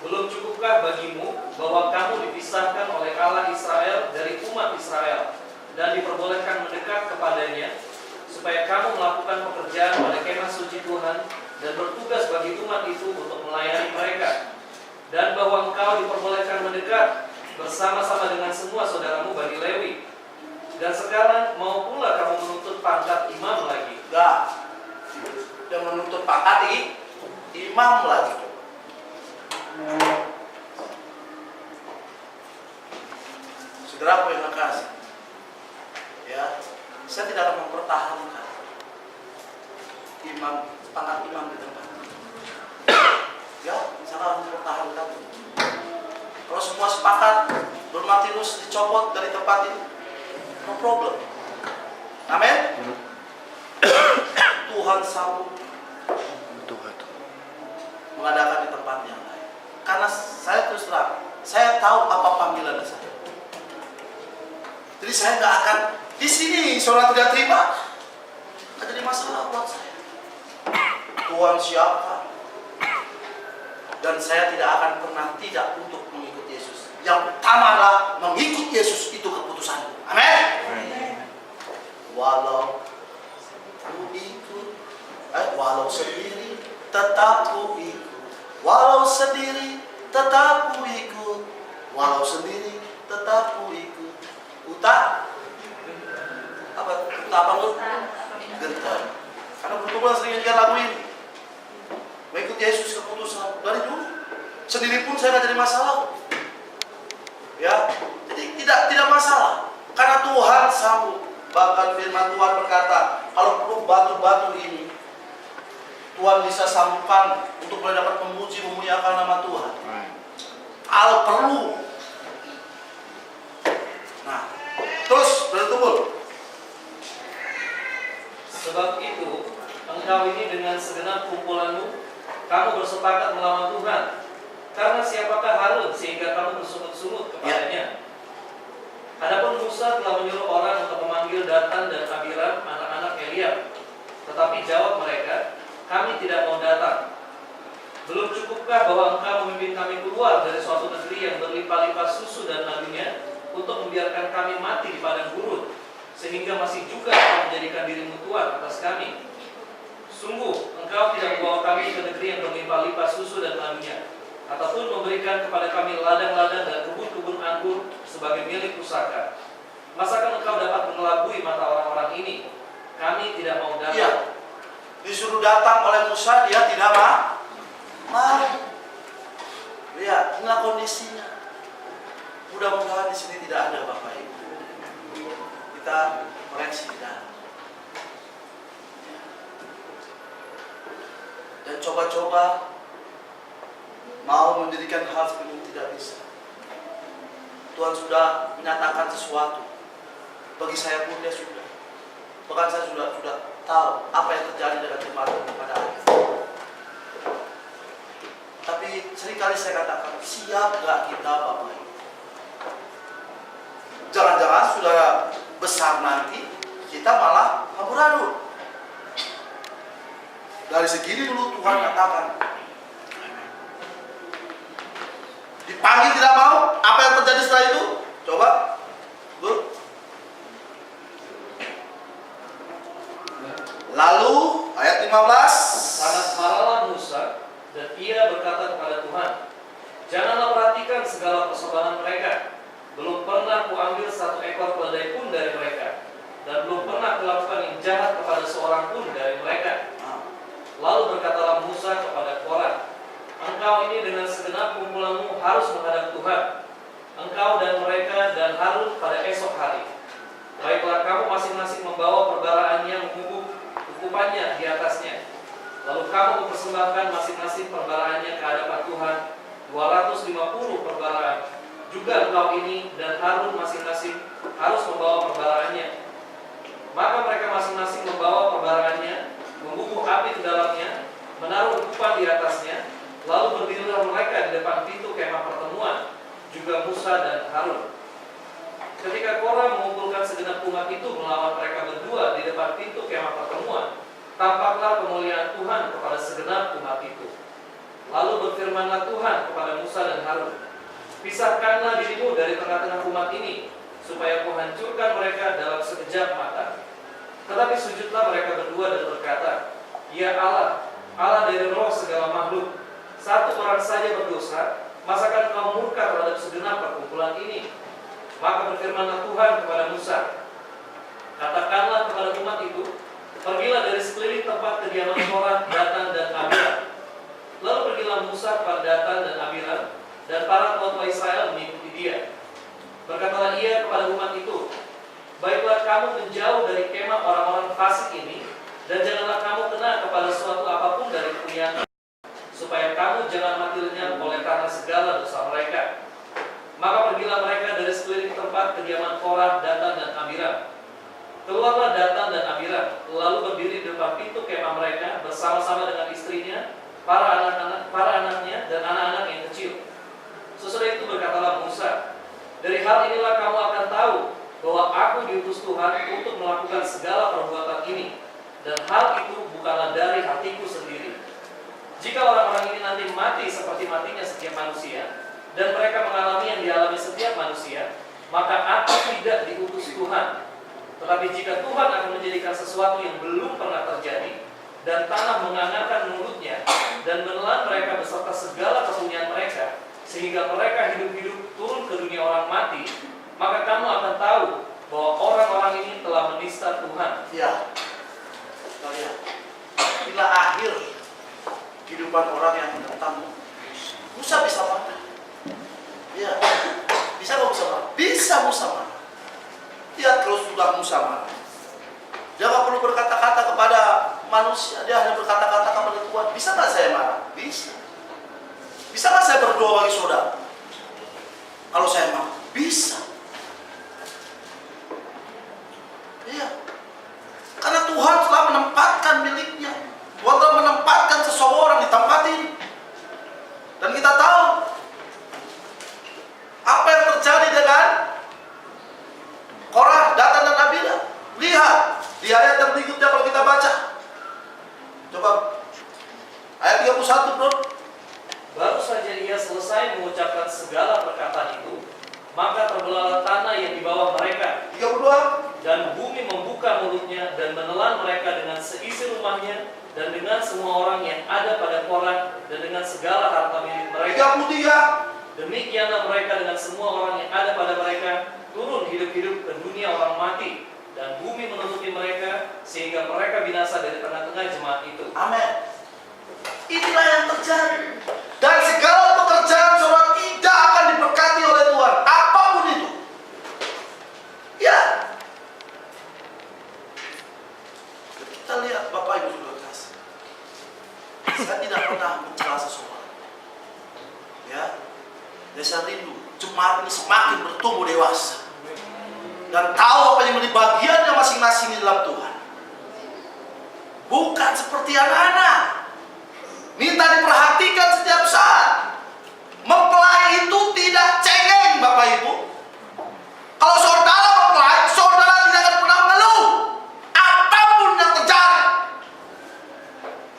belum cukupkah bagimu bahwa kamu dipisahkan oleh Allah Israel dari umat Israel dan diperbolehkan mendekat kepadanya, supaya kamu melakukan pekerjaan pada kemah suci Tuhan dan bertugas bagi umat itu untuk melayani mereka, dan bahwa engkau diperbolehkan mendekat bersama-sama dengan semua saudaramu Bani Lewi. Dan sekarang mau pula kamu menuntut pangkat imam lagi? Enggak. Dia menuntut pangkat imam lagi. Segera aku yang kasih. Ya, saya tidak akan mempertahankan pangkat imam di tempat. Ya, saya akan mempertahankan. Kalau semua sepakat, Don Martinus dicopot dari tempat ini, no problem. Amin. Tuhan sanggup mengadakan di tempat yang lain. Karena saya terus terang, saya tahu apa panggilan saya. Jadi saya nggak akan di sini saudara tidak terima, nggak jadi masalah buat saya. Tuhan siapkan, dan saya tidak akan pernah tidak untuk mengikut Yesus. Yang utama adalah mengikut Yesus, itu keputusanku. Amin. Walau ku ikut, walau sendiri tetap ku ikut. Walau sendiri tetap ku ikut. Walau sendiri tetap ku ikut. Utak apa? Utak apa lu? Gentar. Karena betul-betul sering dengar lagu ini. Mengikut Yesus keputusan dari dulu. Sendiri pun saya nggak jadi masalah. Ya, jadi tidak masalah. Karena Tuhan sanggup. Bahkan firman Tuhan berkata, kalau perlu batu-batu ini Tuhan bisa sambungkan untuk boleh dapat memuji memuliakan nama Tuhan. Kalau perlu. Nah, terus bertumbuh. Sebab itu, engkau ini dengan segenap kumpulanmu, kamu bersepakat melawan Tuhan. Karena siapakah Harun sehingga kamu bersungut-sungut kepadanya? Adapun Musa telah menyuruh orang untuk memanggil Datan dan Abiram, anak-anak Eliab. Tetapi jawab mereka, kami tidak mau datang. Belum cukupkah bahwa engkau memimpin kami keluar dari suatu negeri yang berlimpah-limpah susu dan madunya, untuk membiarkan kami mati di padang gurun, sehingga masih juga engkau menjadikan dirimu tuan atas kami? Sungguh, engkau tidak membawa kami ke negeri yang berlimpah-limpah susu dan madunya, ataupun memberikan kepada kami ladang-ladang dan kebun-kebun anggur sebagai milik pusaka. Masakan engkau dapat mengelabui mata orang-orang ini? Kami tidak mau datang. Iya. Disuruh datang oleh Musa, dia tidak mau. Lihat, inilah kondisinya. Mudah-mudahan di sini tidak ada Bapak Ibu. Kita koreksi di dalam. Dan coba-coba mau mendirikan hal seperti ini tidak bisa. Tuhan sudah menyatakan sesuatu. Bagi saya pun dia sudah. Bahkan saya sudah tahu apa yang terjadi dengan jemaat pada akhir. Tapi seringkali saya katakan, siap gak kita Bapak Ibu? Jangan-jangan sudah besar nanti kita malah amburadul. Dari segini dulu Tuhan katakan. Dipanggil tidak mau, apa yang terjadi setelah itu? Coba, Bu. Lalu ayat 15. Karena maralah Musa dan ia berkata kepada Tuhan, janganlah perhatikan segala persoalan mereka. Belum pernah kuambil satu ekor keledai pun dari mereka, dan belum pernah kulakukan yang jahat kepada seorang pun dari mereka. Lalu berkatalah Musa kepada Korah, engkau ini dengan segenap kumpulanmu harus menghadap Tuhan, engkau dan mereka dan Harun pada esok hari. Baiklah kamu masing-masing membawa perbaraannya mengubuk hukumannya di atasnya. Lalu kamu mempersembahkan masing-masing perbaraannya ke hadapan Tuhan, 250 perbaraan. Juga engkau ini dan Harun masing-masing harus membawa perbaraannya. Maka mereka masing-masing membawa perbaraannya, membubuh api ke dalamnya, menaruh ukupan di atasnya. Lalu berdirilah mereka di depan pintu kemah pertemuan, juga Musa dan Harun. Ketika Korah mengumpulkan segenap umat itu melawan mereka berdua di depan pintu kemah pertemuan, tampaklah kemuliaan Tuhan kepada segenap umat itu. Lalu berfirmanlah Tuhan kepada Musa dan Harun, pisahkanlah dirimu dari tengah-tengah umat ini, supaya kuhancurkan mereka dalam sekejap mata. Tetapi sujudlah mereka berdua dan berkata, ya Allah, Allah dari roh segala makhluk, satu orang saja berdosa, masakan kau murka terhadap segenap perkumpulan ini? Maka berfirmanlah Tuhan kepada Musa, katakanlah kepada umat itu, pergilah dari sekeliling tempat kediaman Korah, Datan dan Abiram. Lalu pergilah Musa kepada Datan dan Abiram, dan para tua-tua Israel mengikuti dia. Berkatalah ia kepada umat itu, baiklah kamu menjauh dari kemah orang-orang fasik ini, dan janganlah kamu kena kepada suatu apapun dari kepunyaan, supaya kamu jangan mati lenyap oleh karena segala dosa mereka. Maka pergilah mereka dari sekeliling tempat kediaman Korah, Datan dan Abiram. Keluarlah Datan dan Abiram, lalu berdiri di depan pintu kemah mereka bersama-sama dengan istrinya, para anaknya dan anak-anak yang kecil. Sesudah itu berkatalah Musa, dari hal inilah kamu akan tahu bahwa aku diutus Tuhan untuk melakukan segala perbuatan ini, dan hal itu bukanlah dari hatiku sendiri. Jika orang-orang ini nanti mati seperti matinya setiap manusia, dan mereka mengalami yang dialami setiap manusia, maka aku tidak diutus Tuhan. Tetapi jika Tuhan akan menjadikan sesuatu yang belum pernah terjadi, dan tanah menganggarkan mulutnya, dan menelan mereka beserta segala kepunyaan mereka, sehingga mereka hidup-hidup turun ke dunia orang mati, maka kamu akan tahu bahwa orang-orang ini telah menista Tuhan. Ya, kalian, bila akhir kehidupan orang yang tentang Musa bisa marah. Ya, bisa nggak Musa marah? Bisa Musa marah. Lihat kalau sudah Musa marah, dia nggak perlu berkata-kata kepada manusia, dia hanya berkata-kata kepada Tuhan. Bisa nggak saya marah? Bisa. Bisa nggak saya berdoa bagi saudara? Kalau saya marah, bisa. Iya. Karena Tuhan telah menempatkan miliknya. Tuhan telah menempatkan seseorang di tempat ini. Dan kita tahu apa yang terjadi dengan Korah, Datan dan Abiram. Lihat di ayat yang berikutnya kalau kita baca. Coba ayat 31, Bro. Baru saja ia selesai mengucapkan segala perkataan itu, maka terbelahlah tanah yang di bawah mereka. 32. Dan bumi membuka mulutnya dan menelan mereka dengan seisi rumahnya dan dengan semua orang yang ada pada Korah dan dengan segala harta milik mereka. 33. Demikianlah mereka dengan semua orang yang ada pada mereka turun hidup-hidup ke dunia orang mati, dan bumi menutupi mereka sehingga mereka binasa dari tengah-tengah jemaat itu. Amin. Inilah yang terjadi. Dan segala pekerjaan saudara tidak akan diberkati oleh Tuhan, apapun itu. Ya. Kita lihat Bapak Ibu Saudara kasih. Saya tidak pernah mencela seseorang. Ya. Dan saya rindu jemaat ini semakin bertumbuh dewasa dan tahu apa yang menjadi bagiannya masing-masing di dalam Tuhan. Bukan seperti anak-anak minta diperhatikan setiap saat. Mempelai itu tidak cengeng, Bapak Ibu. Kalau saudara mempelai, saudara tidak akan pernah mengeluh apapun yang terjadi.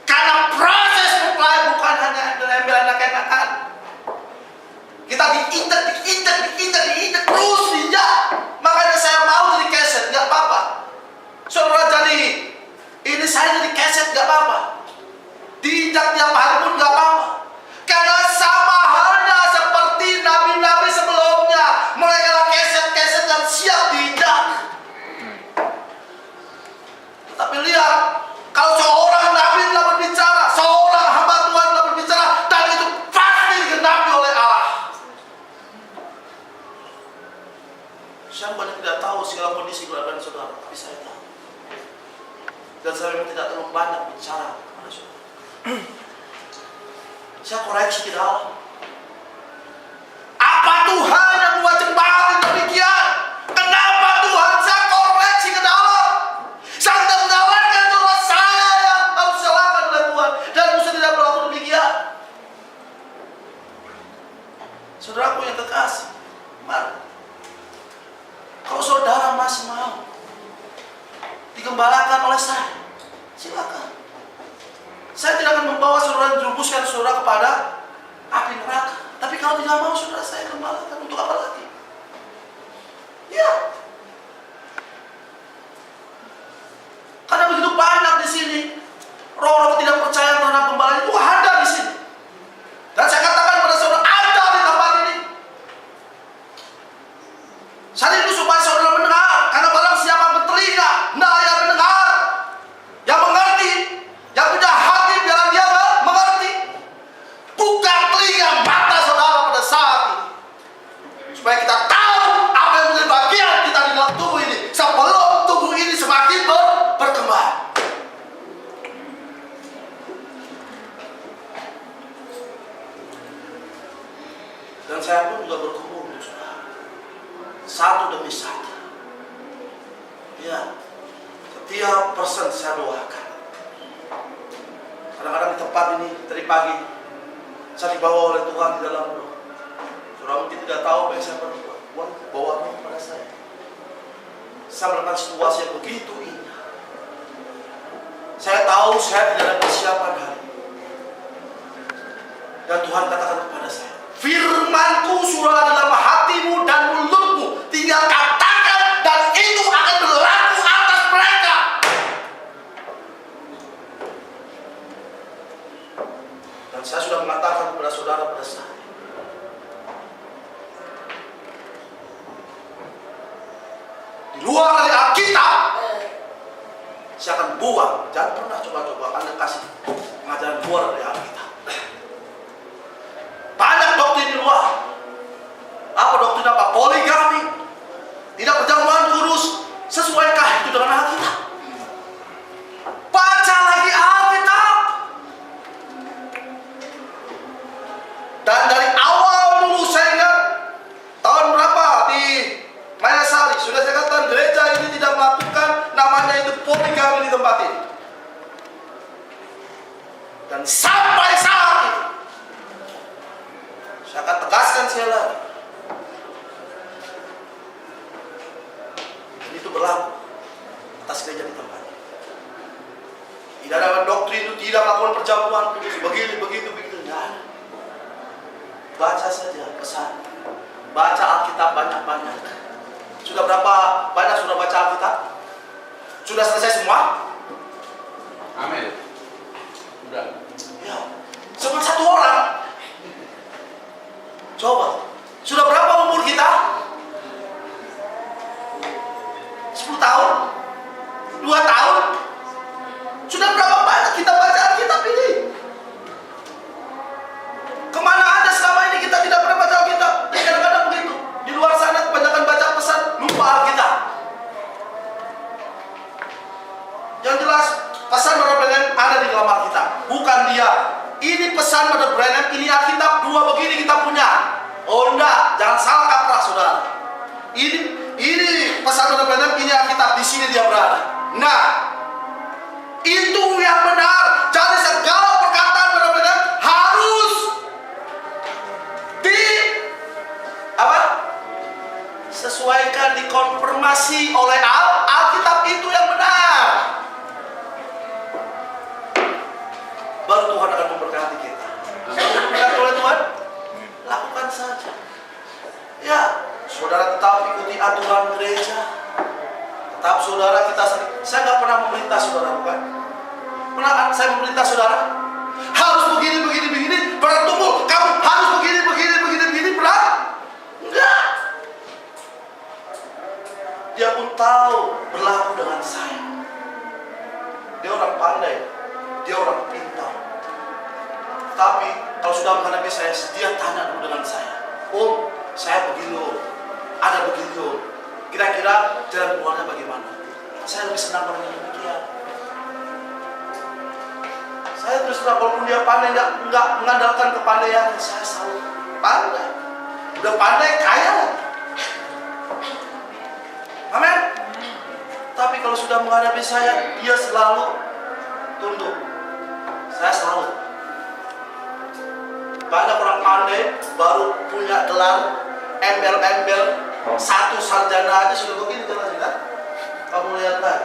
Karena proses mempelai bukan hanya ambil enak-enakan. Kita diinjak terus diinjak. Makanya saya mau jadi keset, nggak apa-apa. Saudara jadi ini, saya jadi keset, nggak apa-apa. Diinjak tiap hari pun nggak apa-apa. Karena sama halnya seperti nabi-nabi sebelumnya, mereka adalah keset-keset yang siap diinjak. Tapi lihat, kalau seorang nabi telah berbicara, seorang hamba Tuhan telah berbicara, dan itu pasti digenapi oleh Allah. Saya bukan tidak tahu segala kondisi keluarga saudara, tapi saya tahu. Dan saya memang tidak terlalu banyak bicara kepada saudara. Saya koreksi ke dalam. Apa Tuhan yang buat jemaat yang demikian? Kenapa Tuhan saya koreksi ke dalam? Saya tidak menyalahkan saudara, saya yang harus disalahkan oleh Tuhan. Dan Musa tidak berlaku demikian. Saudaraku yang kekasih, mari. Kalau saudara masih mau digembalakan oleh saya, silakan. Saya tidak akan membawa saudara menjerumuskan saudara kepada api neraka. Tapi kalau tidak mau saudara saya gembalakan, untuk apa lagi? Ya. Karena begitu banyak di sini roh-roh tidak percaya terhadap pembalaan itu ada di sini. Dan saya katakan kepada saudara, ada di tempat ini. Saya itu supaya saudara mendengar, karena barang siapa bertelinga, nah yang mendengar, yang mengerti, yang punya hati, biar dia mengerti. Buka telinga mata saudara pada saat ini, supaya kita tahu apa yang menjadi bagian kita di dalam tubuh ini, sebelum tubuh ini semakin berkembang. Dan saya pun juga berkumpul untuk saudara, satu demi satu. Ya, setiap persen saya doakan. Kadang-kadang di tempat ini dari pagi saya dibawa oleh Tuhan di dalam doa. Saudara mungkin tidak tahu apa yang saya perbuat. Tuhan bawa kepada saya. Saya melakukan situasi yang begitu indah. Saya tahu saya tidak ada persiapan hari. Dan Tuhan katakan kepada saya, firman-Ku sudah ada dalam hatimu dan mulutmu. Tinggal katakan dan itu akan berlaku atas mereka. Dan saya sudah mengatakan kepada saudara pada saat ini, di luar dari Alkitab, saya akan buang. Jangan pernah coba-coba Anda kasih pengajaran luar dari Alkitab. Banyak doktrin di luar. Apa doktrin apa? Poligami, tidak perjamuan kudus. Sesuaikah itu dengan Alkitab? Baca lagi Alkitab. Dan dari awal dulu saya ingat tahun berapa di Mayasari sudah saya katakan gereja ini tidak melakukan namanya itu poligami di tempat ini. Dan sampai saat ini saya akan tegaskan sekali lagi, dan itu berlaku atas gereja di tempat ini. Tidak ada doktrin itu tidak melakukan perjamuan begini begitu. Tidak ada. Baca saja pesan. Baca Alkitab banyak-banyak. Sudah berapa banyak sudah baca Alkitab? Sudah selesai semua? Amin. Sudah. Ya. Cuma satu orang. Coba. Sudah berapa umur kita? 10 tahun? 2 tahun? Sudah berapa banyak kita baca Alkitab ini? Kemana ada selama ini kita tidak pernah baca Alkitab? Ya kadang-kadang begitu. Di luar sana kebanyakan baca pesan, lupa Alkitab. Yang jelas pesan Brother Branham ada di dalam Alkitab, bukan dia. Ini pesan Brother Branham, ini Alkitab, 2 begini kita punya. Oh Nah, itu yang benar. Jadi segala perkataan benar-benar harus sesuaikan, dikonfirmasi oleh Alkitab, itu yang benar. Baru Tuhan akan memberkati kita. Diberkati oleh Tuhan, lakukan saja. Ya, saudara tetap ikuti aturan gereja. Tetap saudara kita, saya nggak pernah memerintah saudara, bukan? Pernah saya memerintah saudara? Harus begini, bertumbuh. Kamu harus begini, pernah? Enggak. Dia pun tahu berlaku dengan saya. Dia orang pandai, dia orang pintar. Tapi kalau sudah menghadapi saya, dia tanya dulu dengan saya. Om, saya begini, ada begini. Kira-kira jalan keluarnya bagaimana? Saya lebih senang orang yang demikian. Saya terus terang, walaupun dia pandai, nggak mengandalkan kepandaian, saya selalu pandai. Udah pandai, kaya. Amin. Tapi kalau sudah menghadapi saya, dia selalu tunduk. Saya selalu. Banyak orang pandai baru punya gelar embel-embel, satu sarjana aja sudah begini gelarnya, kan? Kamu lihat kan?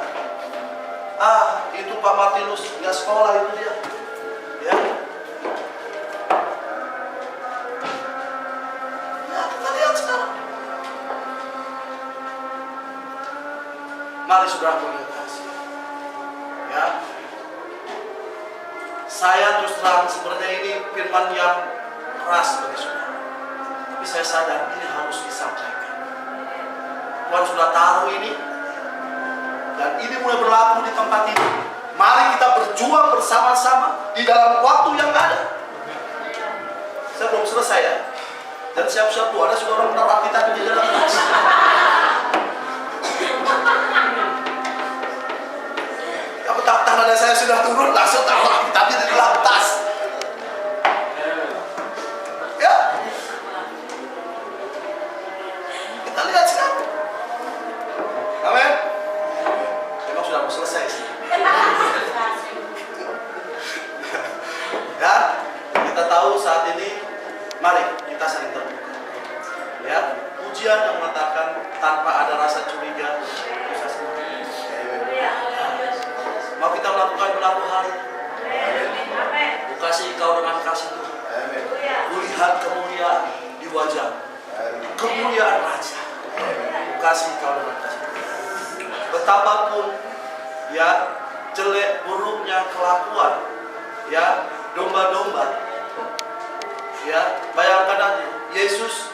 Itu Pak Martinus nggak sekolah itu dia, ya. Ya, kita lihat sekarang. Mari saudara punya kasih. Ya. Saya terus terang sebenarnya ini firman yang keras bagi saudara. Tapi saya sadar ini harus disampaikan. Tuhan sudah taruh ini. Dan ini mulai berlaku di tempat ini. Mari kita berjuang bersama-sama di dalam waktu yang ada. Saya belum selesai ya. Dan siap-siap tuh ada sudah orang menaruh Alkitab di dalam tas. Tangan saya sudah turun, langsung taruh Alkitab di dalam tas. Ya. Kita lihat sekarang. Amin. Memang sudah mau selesai sih. Ya, kita tahu saat ini, mari kita saling terbuka. Ya, ujian yang mengatakan tanpa ada rasa curiga, bisa semua. Mau kita melakukan berlaku hari. Kasih kau dengan kasih Tuhan. Kulihat kemuliaan di wajah. Kemuliaan Raja. Kasih kau dengan kasih Tuhan. Betapapun ya jelek buruknya kelakuan, ya domba-domba. Ya, bayangkan aja Yesus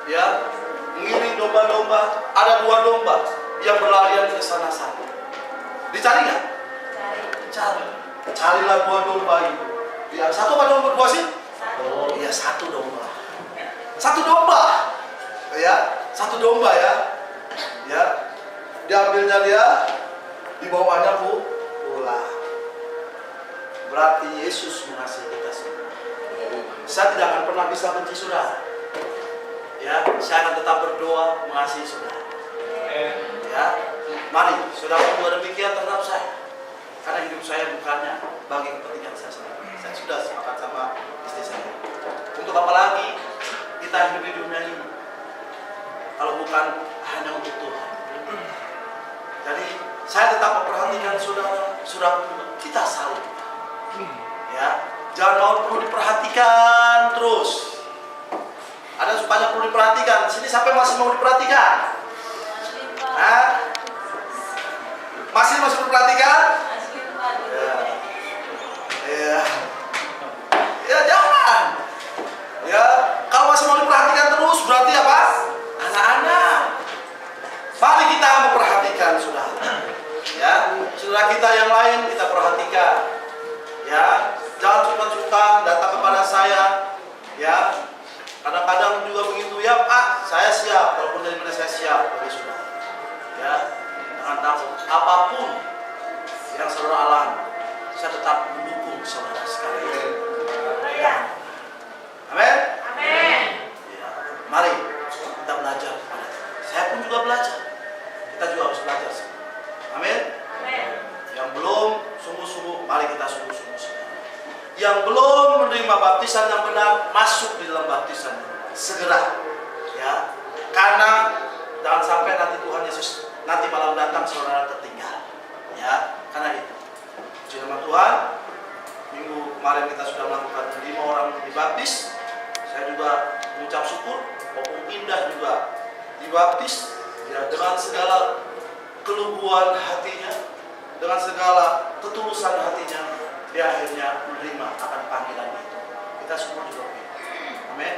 ya mengiring domba-domba, ada 2 domba yang berlarian ke sana-sana. Dicari nggak? Carilah 2 domba itu. Ya, 1 apa domba 2 sih? 1. Iya, 1 domba. 1 domba. Ya, 1 domba ya. Ya. Diambilnya dia, dibawanya pulang. Berarti Yesus mengasihi kita semua. Saya tidak akan pernah bisa benci saudara. Ya, saya akan tetap berdoa mengasihi saudara. Ya. Mari, saudara buat demikian terhadap saya. Karena hidup saya bukannya bagi kepentingan saya sendiri. Saya sudah sepakat sama istri saya. Untuk apa lagi kita hidup di dunia ini kalau bukan hanya untuk Tuhan. Jadi saya tetap memperhatikan saudara kita saling. Ya, jangan mau perlu diperhatikan terus. Ada banyak perlu diperhatikan. Sini sampai masih mau diperhatikan? Masih diperhatikan? Ya jangan. Ya, kalau masih mau diperhatikan terus berarti apa? Anak-anak. Mari kita memperhatikan saudara. Ya, saudara kita yang lain kita perhatikan. Ya, jangan suka-suka datang kepada saya. Ya, kadang-kadang juga begitu ya Pak. Saya siap, walaupun dari mana saya siap bagi saudara. Ya, jangan takut. Apapun yang saudara alami, saya tetap mendukung saudara sekalian. Ya. Amin. Amin. Ya. Mari kita belajar. Saya pun juga belajar. Kita juga harus belajar. Amin. Amin. menerima baptisan yang benar, masuk di dalam baptisan segera, ya. Karena jangan sampai nanti Tuhan Yesus nanti malam datang saudara tertinggal, ya. Karena itu, puji nama Tuhan. Minggu kemarin kita sudah melakukan 5 orang dibaptis. Saya juga mengucap syukur. Opung Indah juga dibaptis, ya, dengan segala keluguan hatinya, dengan segala ketulusan hatinya, dia akhirnya menerima akan panggilan itu. Kita semua juga begitu. Amin.